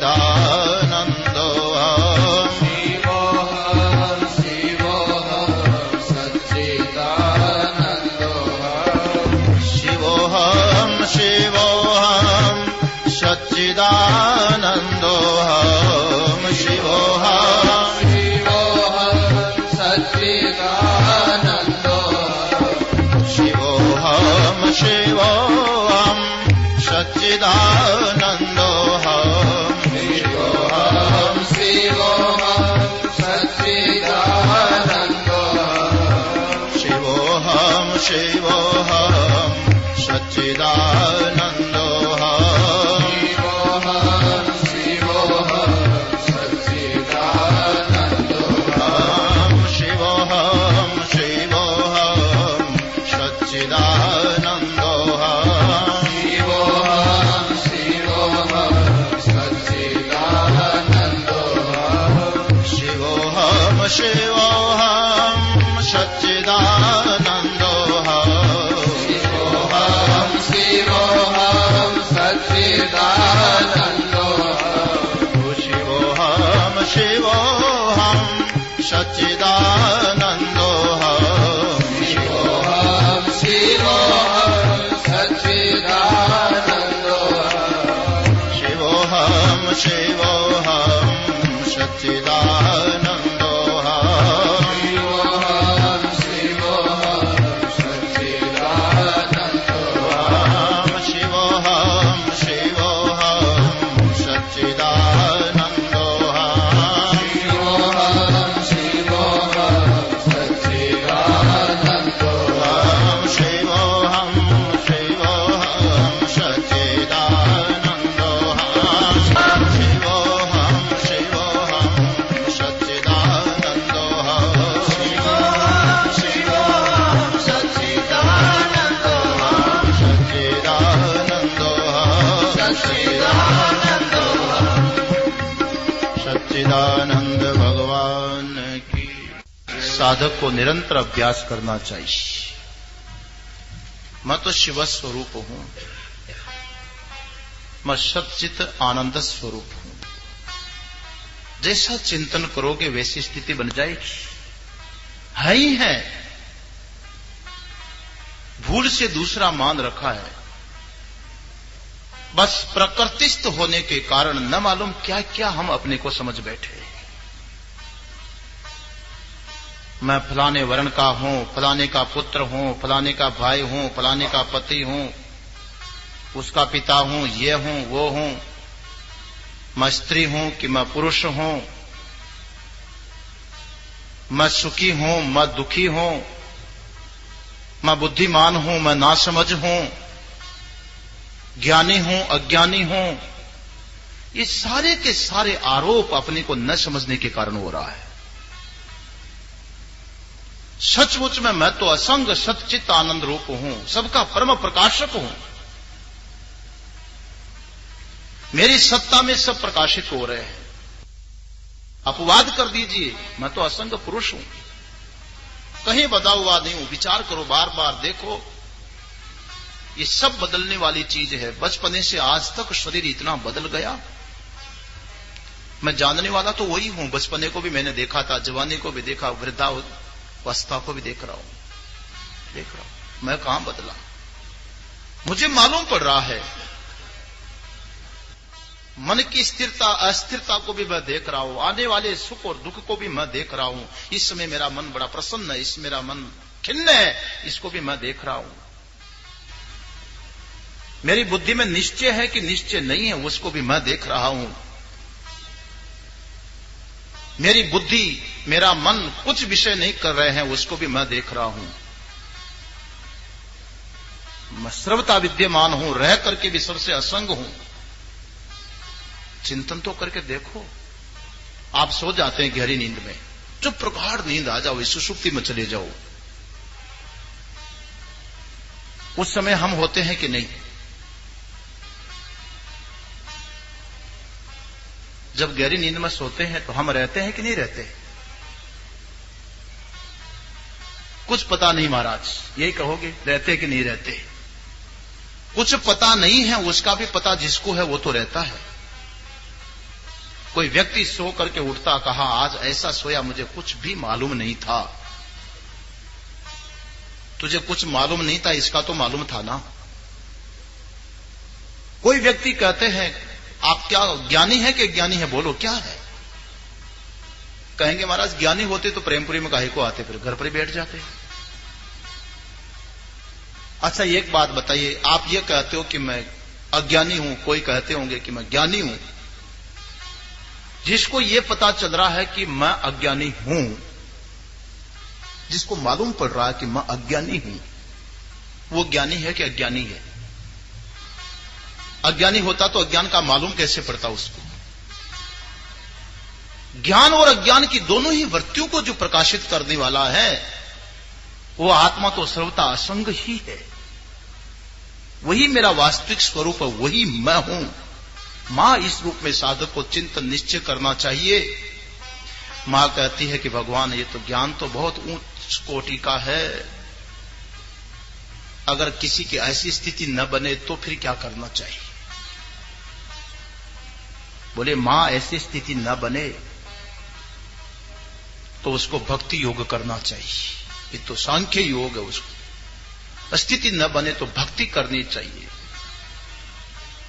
शिवोहम शिवोहम सच्चिदानंदोहम शिवोहम शिवोहम शिवोहम सच्चिदानंदोहम शिवोहम शिवोहम शिवोहम सच्चिदानंदोहम शिवोहम शिवोहम सच्चिदानंदोहम शिवोहम शिवोहम सच्चिदानंदोहम शिवोहम शिवोहम सच्चिदानंदोहम शिवोहम शिवोहम सच्चिदानंदोहम शिवोहम शिवोहम सच्चिदानंदोहम शिवोहम शिवोहम सच्चिदानंदोहम शिवोहम सच्चिदानंदोहम सच्चिदानंद भगवान की। साधक को निरंतर अभ्यास करना चाहिए। मैं तो शिव स्वरूप हूं, मैं सच्चित आनंद स्वरूप हूं। जैसा चिंतन करोगे वैसी स्थिति बन जाएगी, है ही है। भूल से दूसरा मान रखा है, बस प्रकृतिस्थ होने के कारण न मालूम क्या क्या हम अपने को समझ बैठे। मैं फलाने वर्ण का हूं, फलाने का पुत्र हूं, फलाने का भाई हूं, फलाने का पति हूं, उसका पिता हूं, ये हूं, वो हूं। मैं स्त्री हूं कि मैं पुरुष हूं, मैं सुखी हूं, मैं दुखी हूं, मैं बुद्धिमान हूं, मैं नासमझ हूं, ज्ञानी हूं, अज्ञानी हूं। ये सारे के सारे आरोप अपने को न समझने के कारण हो रहा है। सचमुच में मैं तो असंग सच्चित आनंद रूप हूं, सबका परम प्रकाशक हूं। मेरी सत्ता में सब प्रकाशित हो रहे हैं। अपवाद कर दीजिए, मैं तो असंग पुरुष हूं, कहीं बदा हुआ नहीं हूं। विचार करो, बार बार देखो, ये सब बदलने वाली चीज है। बचपने से आज तक शरीर इतना बदल गया। मैं जानने वाला तो वही हूं। बचपने को भी मैंने देखा था, जवानी को भी देखा, अवस्था को भी देख रहा हूं। मैं कहां बदला, मुझे मालूम पड़ रहा है। मन की स्थिरता अस्थिरता को भी मैं देख रहा हूं, आने वाले सुख और दुख को भी मैं देख रहा हूं। इस समय मेरा मन बड़ा प्रसन्न है, इस मेरा मन खिन्न है, इसको भी मैं देख रहा हूं। मेरी बुद्धि में निश्चय है कि निश्चय नहीं है, उसको भी मैं देख रहा हूं। मेरी बुद्धि मेरा मन कुछ विषय नहीं कर रहे हैं, उसको भी मैं देख रहा हूं। मैं सर्वथा विद्यमान हूं, रह करके भी सबसे असंग हूं। चिंतन तो करके देखो। आप सो जाते हैं गहरी नींद में, जो प्रगाढ़ नींद आ जाओ, इस सुषुप्ति में चले जाओ। उस समय हम होते हैं कि नहीं? जब गहरी नींद में सोते हैं तो हम रहते हैं कि नहीं रहते? कुछ पता नहीं महाराज, यही कहोगे, रहते कि नहीं रहते? कुछ पता नहीं है, उसका भी पता जिसको है वो तो रहता है। कोई व्यक्ति सो करके उठता, कहा आज ऐसा सोया मुझे कुछ भी मालूम नहीं था। तुझे कुछ मालूम नहीं था, इसका तो मालूम था ना। कोई व्यक्ति कहते हैं आप क्या ज्ञानी है कि ज्ञानी है, बोलो क्या है? कहेंगे महाराज ज्ञानी होते तो प्रेमपुरी में काहे को आते, फिर घर पर ही बैठ जाते। अच्छा एक बात बताइए, आप ये कहते हो कि मैं अज्ञानी हूं, कोई कहते होंगे कि मैं ज्ञानी हूं। जिसको ये पता चल रहा है कि मैं अज्ञानी हूं, जिसको मालूम पड़ रहा है कि मैं अज्ञानी हूं, वो ज्ञानी है कि अज्ञानी है? अज्ञानी होता तो अज्ञान का मालूम कैसे पड़ता उसको? ज्ञान और अज्ञान की दोनों ही वृत्तियों को जो प्रकाशित करने वाला है, वो आत्मा तो सर्वथा असंग ही है। वही मेरा वास्तविक स्वरूप है, वही मैं हूं। मां इस रूप में साधक को चिंतन निश्चय करना चाहिए। मां कहती है कि भगवान ये तो ज्ञान तो बहुत उच्च कोटि का है, अगर किसी की ऐसी स्थिति न बने तो फिर क्या करना चाहिए? बोले मां ऐसी स्थिति न बने तो उसको भक्ति योग करना चाहिए। ये तो सांख्य योग है, उसको स्थिति न बने तो भक्ति करनी चाहिए।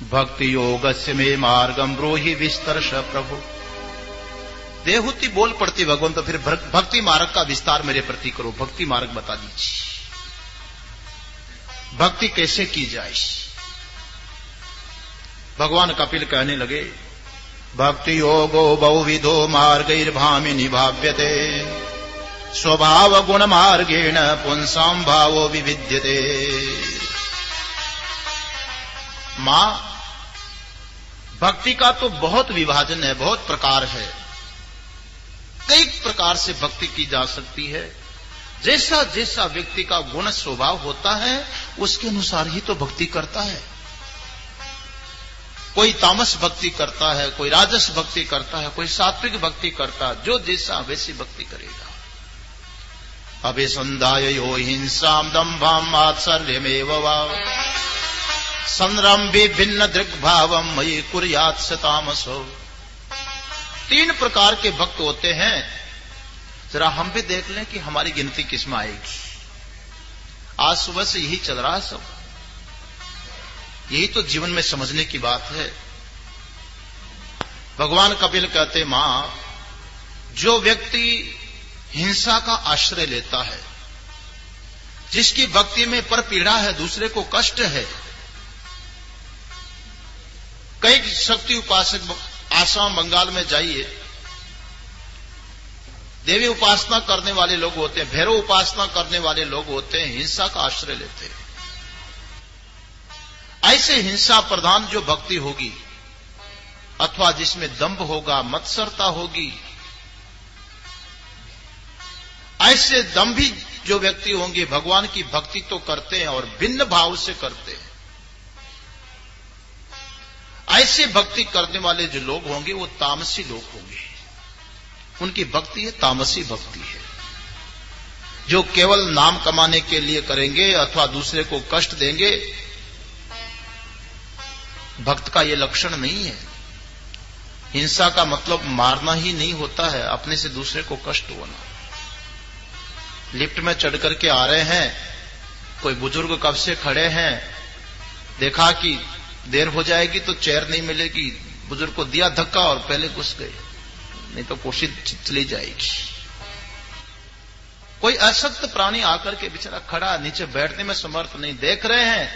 भक्ति योग से में मार्गम ब्रोहि विस्तरश प्रभु। देहूति बोल पड़ती भगवान, तो फिर भक्ति मार्ग का विस्तार मेरे प्रति करो, भक्ति मार्ग बता दीजिए, भक्ति कैसे की जाए। भगवान कपिल कहने लगे भक्ति योगो बहुविधो मार्गैर्भामिनी भाव्यते स्वभाव गुण मार्गेण पुंसाम भावो विविध्यते। मां भक्ति का तो बहुत विभाजन है, बहुत प्रकार है, कई प्रकार से भक्ति की जा सकती है। जैसा जैसा व्यक्ति का गुण स्वभाव होता है उसके अनुसार ही तो भक्ति करता है। कोई तामस भक्ति करता है, कोई राजस भक्ति करता है, कोई सात्विक भक्ति करता है, जो जैसा वैसी भक्ति करेगा। अभिसंधाय यो हिंसाम दंभाम मात्सर्यमेव वा संरम्भे भिन्न दृग्भावम मयि कुर्यात् स तामसो। 3 प्रकार के भक्त होते हैं, जरा हम भी देख लें कि हमारी गिनती किसमें आएगी। आज सुबह से यही चल रहा है सब, यही तो जीवन में समझने की बात है। भगवान कपिल कहते मां, जो व्यक्ति हिंसा का आश्रय लेता है, जिसकी भक्ति में पर पीड़ा है, दूसरे को कष्ट है। कई शक्ति उपासक आसाम बंगाल में जाइए, देवी उपासना करने वाले लोग होते हैं, भैरव उपासना करने वाले लोग होते हैं, हिंसा का आश्रय लेते हैं। ऐसे हिंसा प्रधान जो भक्ति होगी, अथवा जिसमें दंभ होगा, मत्सरता होगी, ऐसे दंभी जो व्यक्ति होंगे भगवान की भक्ति तो करते हैं और भिन्न भाव से करते हैं। ऐसे भक्ति करने वाले जो लोग होंगे वो तामसी लोग होंगे, उनकी भक्ति है तामसी भक्ति है। जो केवल नाम कमाने के लिए करेंगे अथवा दूसरे को कष्ट देंगे, भक्त का ये लक्षण नहीं है। हिंसा का मतलब मारना ही नहीं होता है, अपने से दूसरे को कष्ट होना। लिफ्ट में चढ़ करके आ रहे हैं, कोई बुजुर्ग कब से खड़े हैं, देखा कि देर हो जाएगी तो चेयर नहीं मिलेगी, बुजुर्ग को दिया धक्का और पहले घुस गए, नहीं तो कोशिश चली जाएगी। कोई अशक्त प्राणी आकर के बेचारा खड़ा, नीचे बैठने में समर्थ नहीं, देख रहे हैं,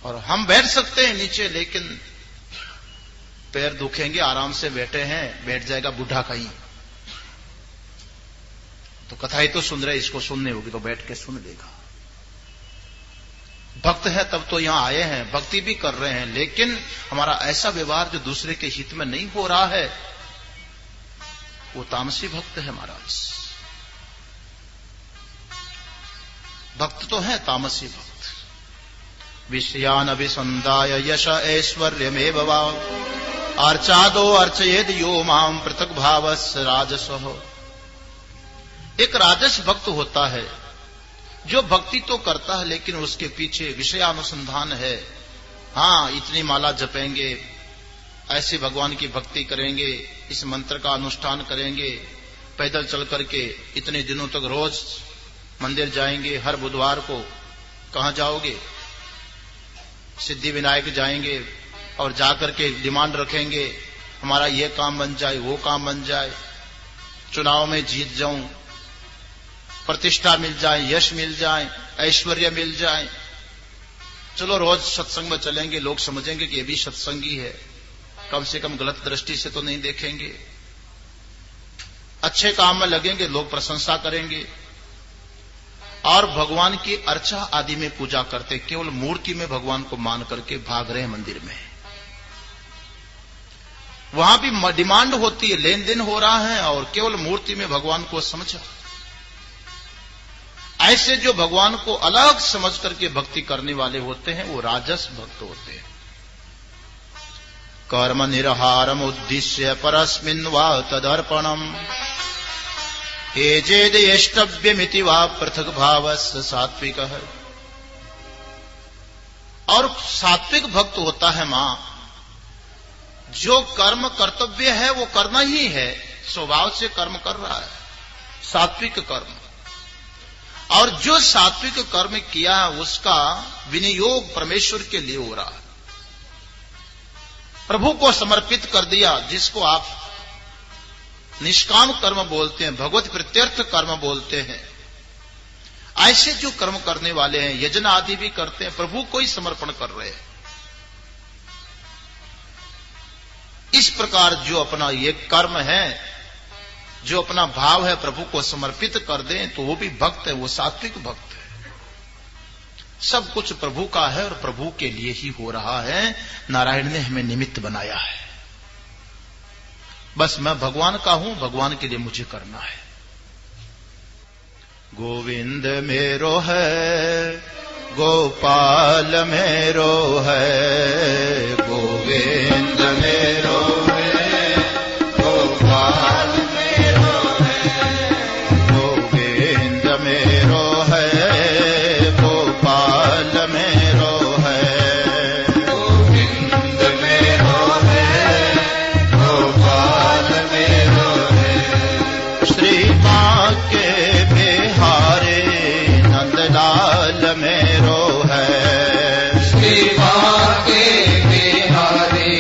और हम बैठ सकते हैं नीचे, लेकिन पैर दुखेंगे, आराम से बैठे हैं, बैठ जाएगा बूढ़ा कहीं, तो कथा ही तो सुन रहे, इसको सुननी होगी तो बैठ के सुन लेगा। भक्त है तब तो यहां आए हैं, भक्ति भी कर रहे हैं, लेकिन हमारा ऐसा व्यवहार जो दूसरे के हित में नहीं हो रहा है, वो तामसी भक्त है महाराज। भक्त तो है तामसी भक्त। विषयान अभिसंदाय यश ऐश्वर्यमेव वा अर्चादो अर्चयेद यो माम पृथक भावस राजसः। एक राजस भक्त होता है जो भक्ति तो करता है, लेकिन उसके पीछे विषयानुसंधान है। हां, इतनी माला जपेंगे, ऐसे भगवान की भक्ति करेंगे, इस मंत्र का अनुष्ठान करेंगे, पैदल चल करके इतने दिनों तक रोज मंदिर जाएंगे, हर बुधवार को कहां जाओगे, सिद्धि विनायक जाएंगे, और जाकर के डिमांड रखेंगे हमारा ये काम बन जाए, वो काम बन जाए, चुनाव में जीत जाऊं, प्रतिष्ठा मिल जाए, यश मिल जाए, ऐश्वर्य मिल जाए। चलो रोज सत्संग में चलेंगे, लोग समझेंगे कि ये भी सत्संगी है, कम से कम गलत दृष्टि से तो नहीं देखेंगे, अच्छे काम में लगेंगे, लोग प्रशंसा करेंगे। और भगवान की अर्चा आदि में पूजा करते, केवल मूर्ति में भगवान को मान करके भाग रहे हैं मंदिर में। वहां भी डिमांड होती है, लेन देन हो रहा है, और केवल मूर्ति में भगवान को समझा। ऐसे जो भगवान को अलग समझ करके भक्ति करने वाले होते हैं, वो राजस भक्त होते हैं। कर्म निर्हारम उद्दिश्य परस्मिन् वा तदर्पणम एजेदेष्टव्यमिति वा पृथक भावस्य सात्विक है। और सात्विक भक्त होता है मां, जो कर्म कर्तव्य है वो करना ही है, स्वभाव से कर्म कर रहा है, सात्विक कर्म। और जो सात्विक कर्म किया है उसका विनियोग परमेश्वर के लिए हो रहा है, प्रभु को समर्पित कर दिया, जिसको आप निष्काम कर्म बोलते हैं, भगवत प्रत्यर्थ कर्म बोलते हैं। ऐसे जो कर्म करने वाले हैं, यजन आदि भी करते हैं, प्रभु को ही समर्पण कर रहे हैं। इस प्रकार जो अपना ये कर्म है, जो अपना भाव है प्रभु को समर्पित कर दें, तो वो भी भक्त है, वो सात्विक भक्त है। सब कुछ प्रभु का है और प्रभु के लिए ही हो रहा है, नारायण ने हमें निमित्त बनाया है। बस मैं भगवान का हूं, भगवान के लिए मुझे करना है। गोविंद मेरो है, गोपाल मेरो है, गोविंद मेरो है, गोपाल मेरो है, गोविंद मेरो है, गोपाल मेरो है, गोविंद मेरो है, गोपाल मेरो है। श्री मां के बिहारे नंदलाल मेरो है, श्री मां के बिहारे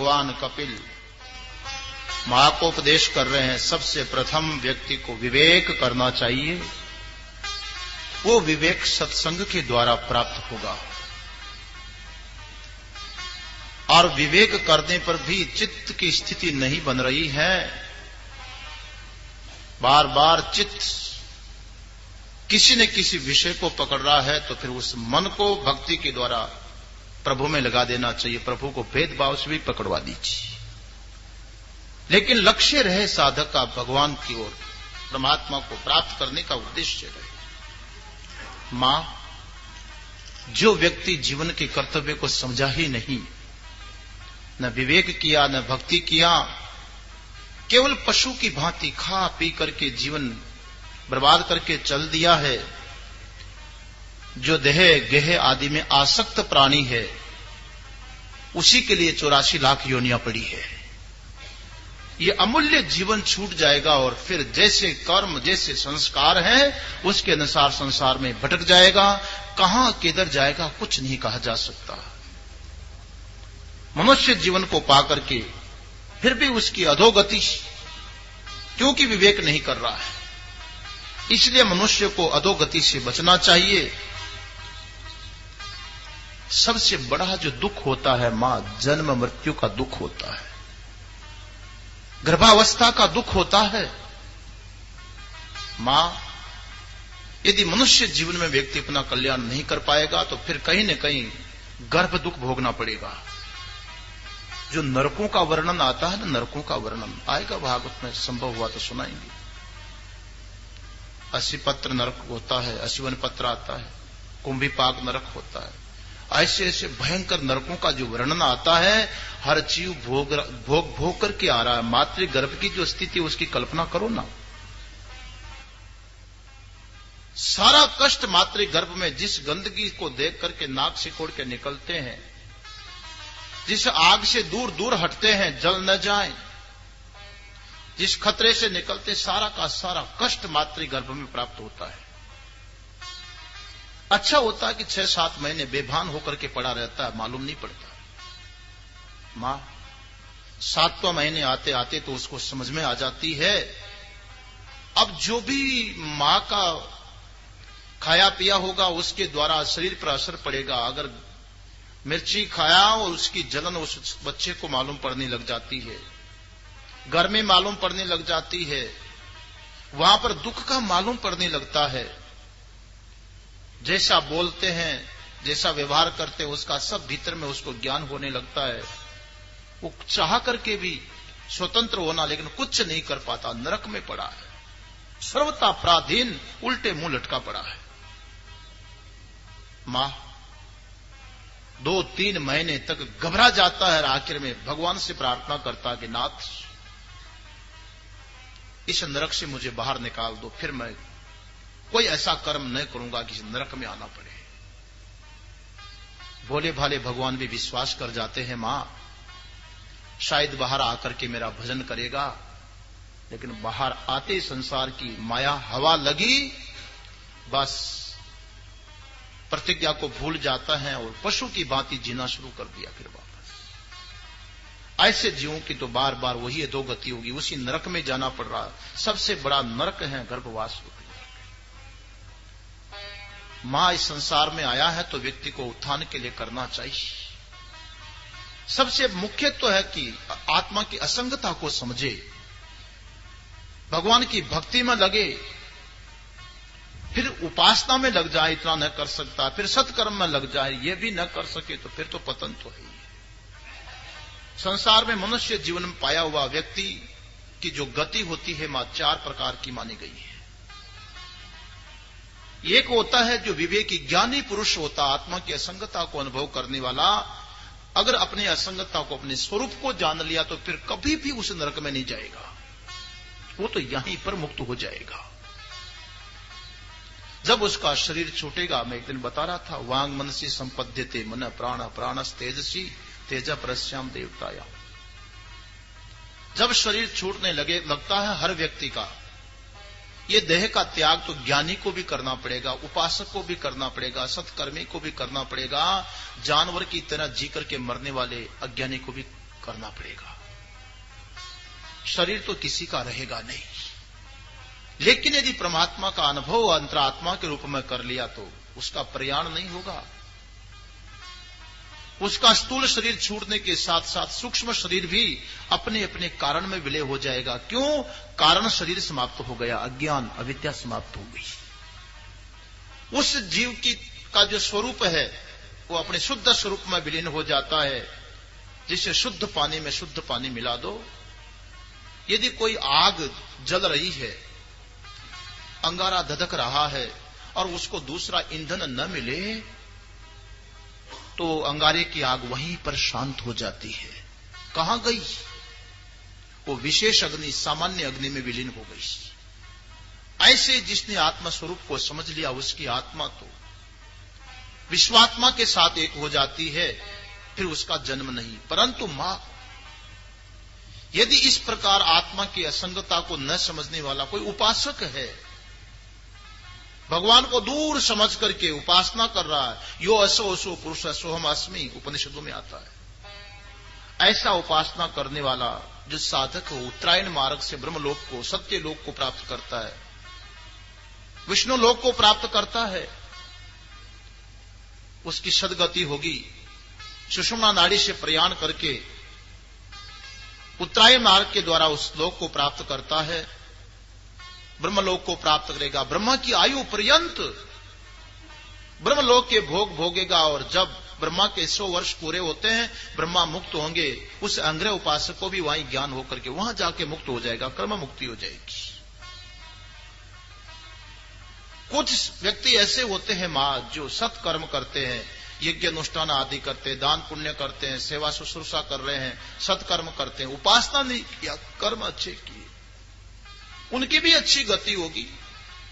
भगवान कपिल मां को उपदेश कर रहे हैं, सबसे प्रथम व्यक्ति को विवेक करना चाहिए। वो विवेक सत्संग के द्वारा प्राप्त होगा, और विवेक करने पर भी चित्त की स्थिति नहीं बन रही है। बार बार चित्त किसी न किसी विषय को पकड़ रहा है, तो फिर उस मन को भक्ति के द्वारा प्रभु में लगा देना चाहिए। प्रभु को भेदभाव से भी पकड़वा दीजिए, लेकिन लक्ष्य रहे साधक का भगवान की ओर, परमात्मा को प्राप्त करने का उद्देश्य रहे। मां, जो व्यक्ति जीवन के कर्तव्य को समझा ही नहीं, न विवेक किया न भक्ति किया, केवल पशु की भांति खा पी करके जीवन बर्बाद करके चल दिया है, जो देह गेह आदि में आसक्त प्राणी है, उसी के लिए 84 लाख योनियां पड़ी है। ये अमूल्य जीवन छूट जाएगा और फिर जैसे कर्म जैसे संस्कार हैं उसके अनुसार संसार में भटक जाएगा। कहां किधर जाएगा कुछ नहीं कहा जा सकता। मनुष्य जीवन को पाकर के फिर भी उसकी अधोगति, क्योंकि विवेक नहीं कर रहा है, इसलिए मनुष्य को अधोगति से बचना चाहिए। सबसे बड़ा जो दुख होता है मां, जन्म मृत्यु का दुख होता है, गर्भावस्था का दुख होता है। मां, यदि मनुष्य जीवन में व्यक्ति अपना कल्याण नहीं कर पाएगा तो फिर कहीं न कहीं गर्भ दुख भोगना पड़ेगा। जो नरकों का वर्णन आता है ना, नरकों का वर्णन आएगा भागवत में, संभव हुआ तो सुनाएंगे। 80 पत्र नरक होता है, 81 पत्र आता है, कुंभीपाक नरक होता है। ऐसे ऐसे भयंकर नरकों का जो वर्णन आता है, हर जीव भोग करके आ रहा है। मातृ गर्भ की जो स्थिति उसकी कल्पना करो ना, सारा कष्ट मातृ गर्भ में, जिस गंदगी को देख करके नाक सिकोड़ के निकलते हैं, जिस आग से दूर दूर हटते हैं जल न जाए, जिस खतरे से निकलते, सारा का सारा कष्ट मातृ गर्भ में प्राप्त होता है। अच्छा होता है कि 6-7 महीने बेभान होकर के पड़ा रहता है, मालूम नहीं पड़ता। मां 7वां महीने आते आते तो उसको समझ में आ जाती है। अब जो भी मां का खाया पिया होगा उसके द्वारा शरीर पर असर पड़ेगा। अगर मिर्ची खाया और उसकी जलन उस बच्चे को मालूम पड़ने लग जाती है, गर्मी मालूम पड़ने लग जाती है, वहां पर दुख का मालूम पड़ने लगता है। जैसा बोलते हैं, जैसा व्यवहार करते हैं, उसका सब भीतर में उसको ज्ञान होने लगता है। वो चाह करके भी स्वतंत्र होना, लेकिन कुछ नहीं कर पाता, नरक में पड़ा है, सर्वथा पराधीन, उल्टे मुंह लटका पड़ा है। मां 2-3 महीने तक घबरा जाता है, आखिर में भगवान से प्रार्थना करता कि नाथ, इस नरक से मुझे बाहर निकाल दो, फिर मैं कोई ऐसा कर्म नहीं करूंगा कि नरक में आना पड़े। भोले भाले भगवान भी विश्वास कर जाते हैं, मां शायद बाहर आकर के मेरा भजन करेगा, लेकिन बाहर आते संसार की माया हवा लगी, बस प्रतिज्ञा को भूल जाता है और पशु की भांति जीना शुरू कर दिया। फिर वापस ऐसे जीवों की तो बार बार वही अधोगति होगी, उसी नरक में जाना पड़ रहा है। सबसे बड़ा नरक है गर्भवास। मां इस संसार में आया है तो व्यक्ति को उत्थान के लिए करना चाहिए। सबसे मुख्य तो है कि आत्मा की असंगता को समझे, भगवान की भक्ति में लगे, फिर उपासना में लग जाए, इतना न कर सकता, फिर सत्कर्म में लग जाए, ये भी न कर सके तो फिर तो पतन तो है ही। संसार में मनुष्य जीवन में पाया हुआ व्यक्ति की जो गति होती है मां 4 प्रकार की मानी गई है। एक होता है जो विवेकी ज्ञानी पुरुष होता, आत्मा की असंगता को अनुभव करने वाला। अगर अपनी असंगता को, अपने स्वरूप को जान लिया तो फिर कभी भी उस नरक में नहीं जाएगा, वो तो यहीं पर मुक्त हो जाएगा। जब उसका शरीर छूटेगा, मैं एक दिन बता रहा था, वांग मनसी संपद्यते मन प्राण प्राणस तेजसी तेजा परस्याम देवताया। जब शरीर छूटने लगता है हर व्यक्ति का, ये देह का त्याग तो ज्ञानी को भी करना पड़ेगा, उपासक को भी करना पड़ेगा, सत्कर्मी को भी करना पड़ेगा, जानवर की तरह जी करके मरने वाले अज्ञानी को भी करना पड़ेगा। शरीर तो किसी का रहेगा नहीं, लेकिन यदि परमात्मा का अनुभव अंतरात्मा के रूप में कर लिया तो उसका प्रयाण नहीं होगा। उसका स्थूल शरीर छूटने के साथ साथ सूक्ष्म शरीर भी अपने अपने कारण में विलय हो जाएगा। क्यों? कारण शरीर समाप्त हो गया, अज्ञान अविद्या समाप्त हो गई। उस जीव की का जो स्वरूप है वो अपने शुद्ध स्वरूप में विलीन हो जाता है। जिसे शुद्ध पानी में शुद्ध पानी मिला दो। यदि कोई आग जल रही है, अंगारा धधक रहा है और उसको दूसरा ईंधन न मिले तो अंगारे की आग वहीं पर शांत हो जाती है। कहां गई? वो विशेष अग्नि सामान्य अग्नि में विलीन हो गई। ऐसे जिसने आत्मा स्वरूप को समझ लिया उसकी आत्मा तो विश्वात्मा के साथ एक हो जाती है, फिर उसका जन्म नहीं। परंतु मां, यदि इस प्रकार आत्मा की असंगता को न समझने वाला कोई उपासक है, भगवान को दूर समझ करके उपासना कर रहा है, यो असो असो पुरुष सोहम अस्मि उपनिषदों में आता है। ऐसा उपासना करने वाला जो साधक हो उत्तरायण मार्ग से ब्रह्मलोक को, सत्य लोक को प्राप्त करता है, विष्णु लोक को प्राप्त करता है। उसकी सदगति होगी। सुषुम्ना नाड़ी से प्रयाण करके उत्तरायण मार्ग के द्वारा उस लोक को प्राप्त करता है, ब्रह्मलोक को प्राप्त करेगा। ब्रह्मा की आयु पर्यंत ब्रह्मलोक के भोग भोगेगा और जब ब्रह्मा के 100 वर्ष पूरे होते हैं, ब्रह्मा मुक्त होंगे। उस अंग्रह उपासक को भी वहीं ज्ञान होकर के वहां जाके मुक्त हो जाएगा, कर्म मुक्ति हो जाएगी। कुछ व्यक्ति ऐसे होते हैं मां जो सत्कर्म करते हैं, यज्ञ अनुष्ठान आदि करते हैं, दान पुण्य करते हैं, सेवा शुश्रूषा कर रहे हैं, सत्कर्म करते हैं, उपासना नहीं किया, कर्म अच्छे किए, उनकी भी अच्छी गति होगी,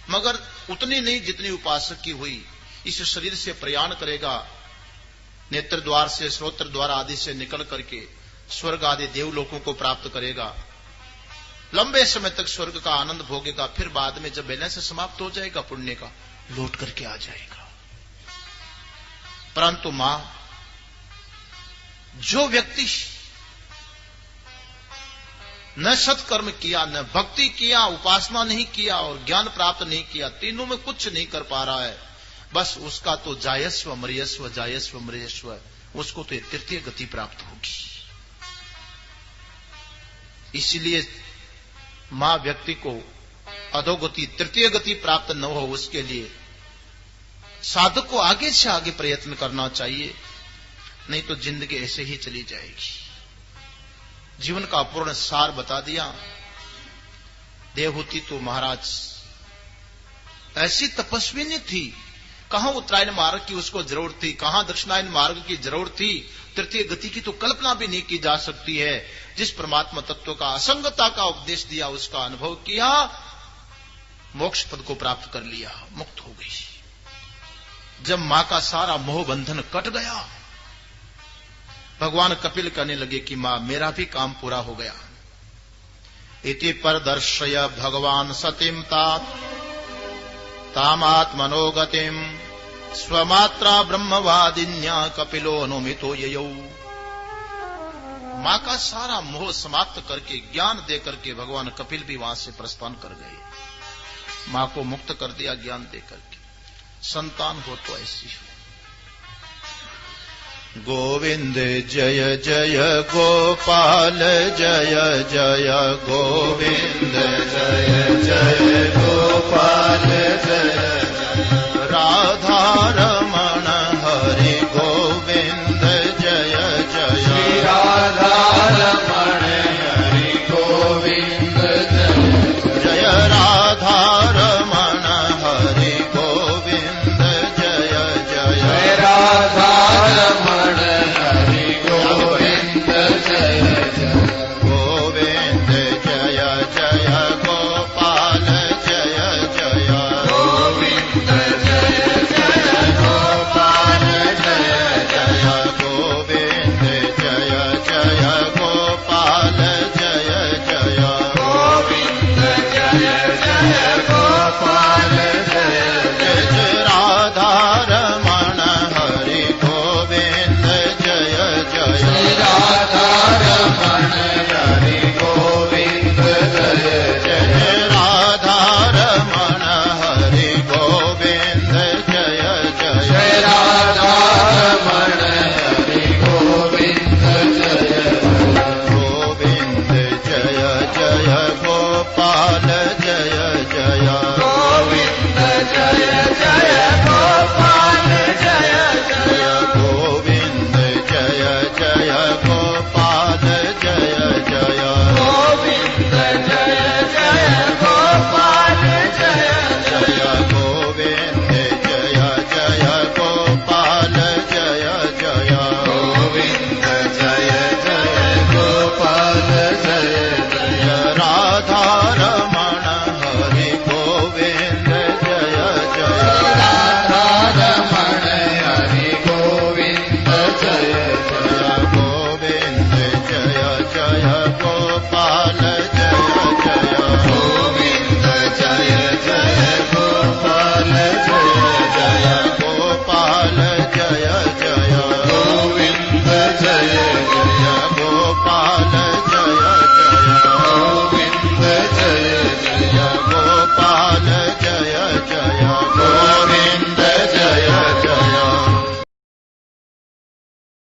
मगर उतनी नहीं जितनी उपासक की हुई। इस शरीर से प्रयाण करेगा, नेत्र द्वार से, श्रोत्र द्वार आदि से निकल करके स्वर्ग आदि देवलोकों को प्राप्त करेगा, लंबे समय तक स्वर्ग का आनंद भोगेगा, फिर बाद में जब बैलेंस समाप्त हो जाएगा पुण्य का, लौट करके आ जाएगा। परंतु मां, जो व्यक्ति न सत्कर्म किया, न भक्ति किया, उपासना नहीं किया और ज्ञान प्राप्त नहीं किया, तीनों में कुछ नहीं कर पा रहा है, बस उसका तो जायस्व मरियस्व, जायस्व मरियस्व, उसको तो तृतीय गति प्राप्त होगी। इसलिए मां व्यक्ति को अधोगति, तृतीय गति प्राप्त न हो, उसके लिए साधक को आगे से आगे प्रयत्न करना चाहिए, नहीं तो जिंदगी ऐसे ही चली जाएगी। जीवन का पूर्ण सार बता दिया। देवहूति तो महाराज ऐसी तपस्विनी थी, कहां उत्तरायण मार्ग की उसको जरूरत थी, कहां दक्षिणायन मार्ग की जरूरत थी। तृतीय गति की तो कल्पना भी नहीं की जा सकती है। जिस परमात्मा तत्व का असंगता का उपदेश दिया, उसका अनुभव किया, मोक्ष पद को प्राप्त कर लिया, मुक्त हो गई। जब मां का सारा मोह बंधन कट गया, भगवान कपिल कहने लगे कि मां, मेरा भी काम पूरा हो गया। इति परदर्शय भगवान सतीम तामात्मनोगतिम स्वमात्रा ब्रह्मवादिन्या कपिलो अनुमितो ययौ। मां का सारा मोह समाप्त करके, ज्ञान दे करके भगवान कपिल भी वहां से प्रस्थान कर गए। मां को मुक्त कर दिया ज्ञान दे करके। संतान हो तो ऐसी हो। गोविंद जय जय गोपाल जय जय गोविंद जय जय गोपाल जय जय राधा रमण हरि गोविंद जय जय राधा रमण हरि गोविंद जय जय राधा रमण हरि गोविंद जय जय राधा रमण राधा गोपाल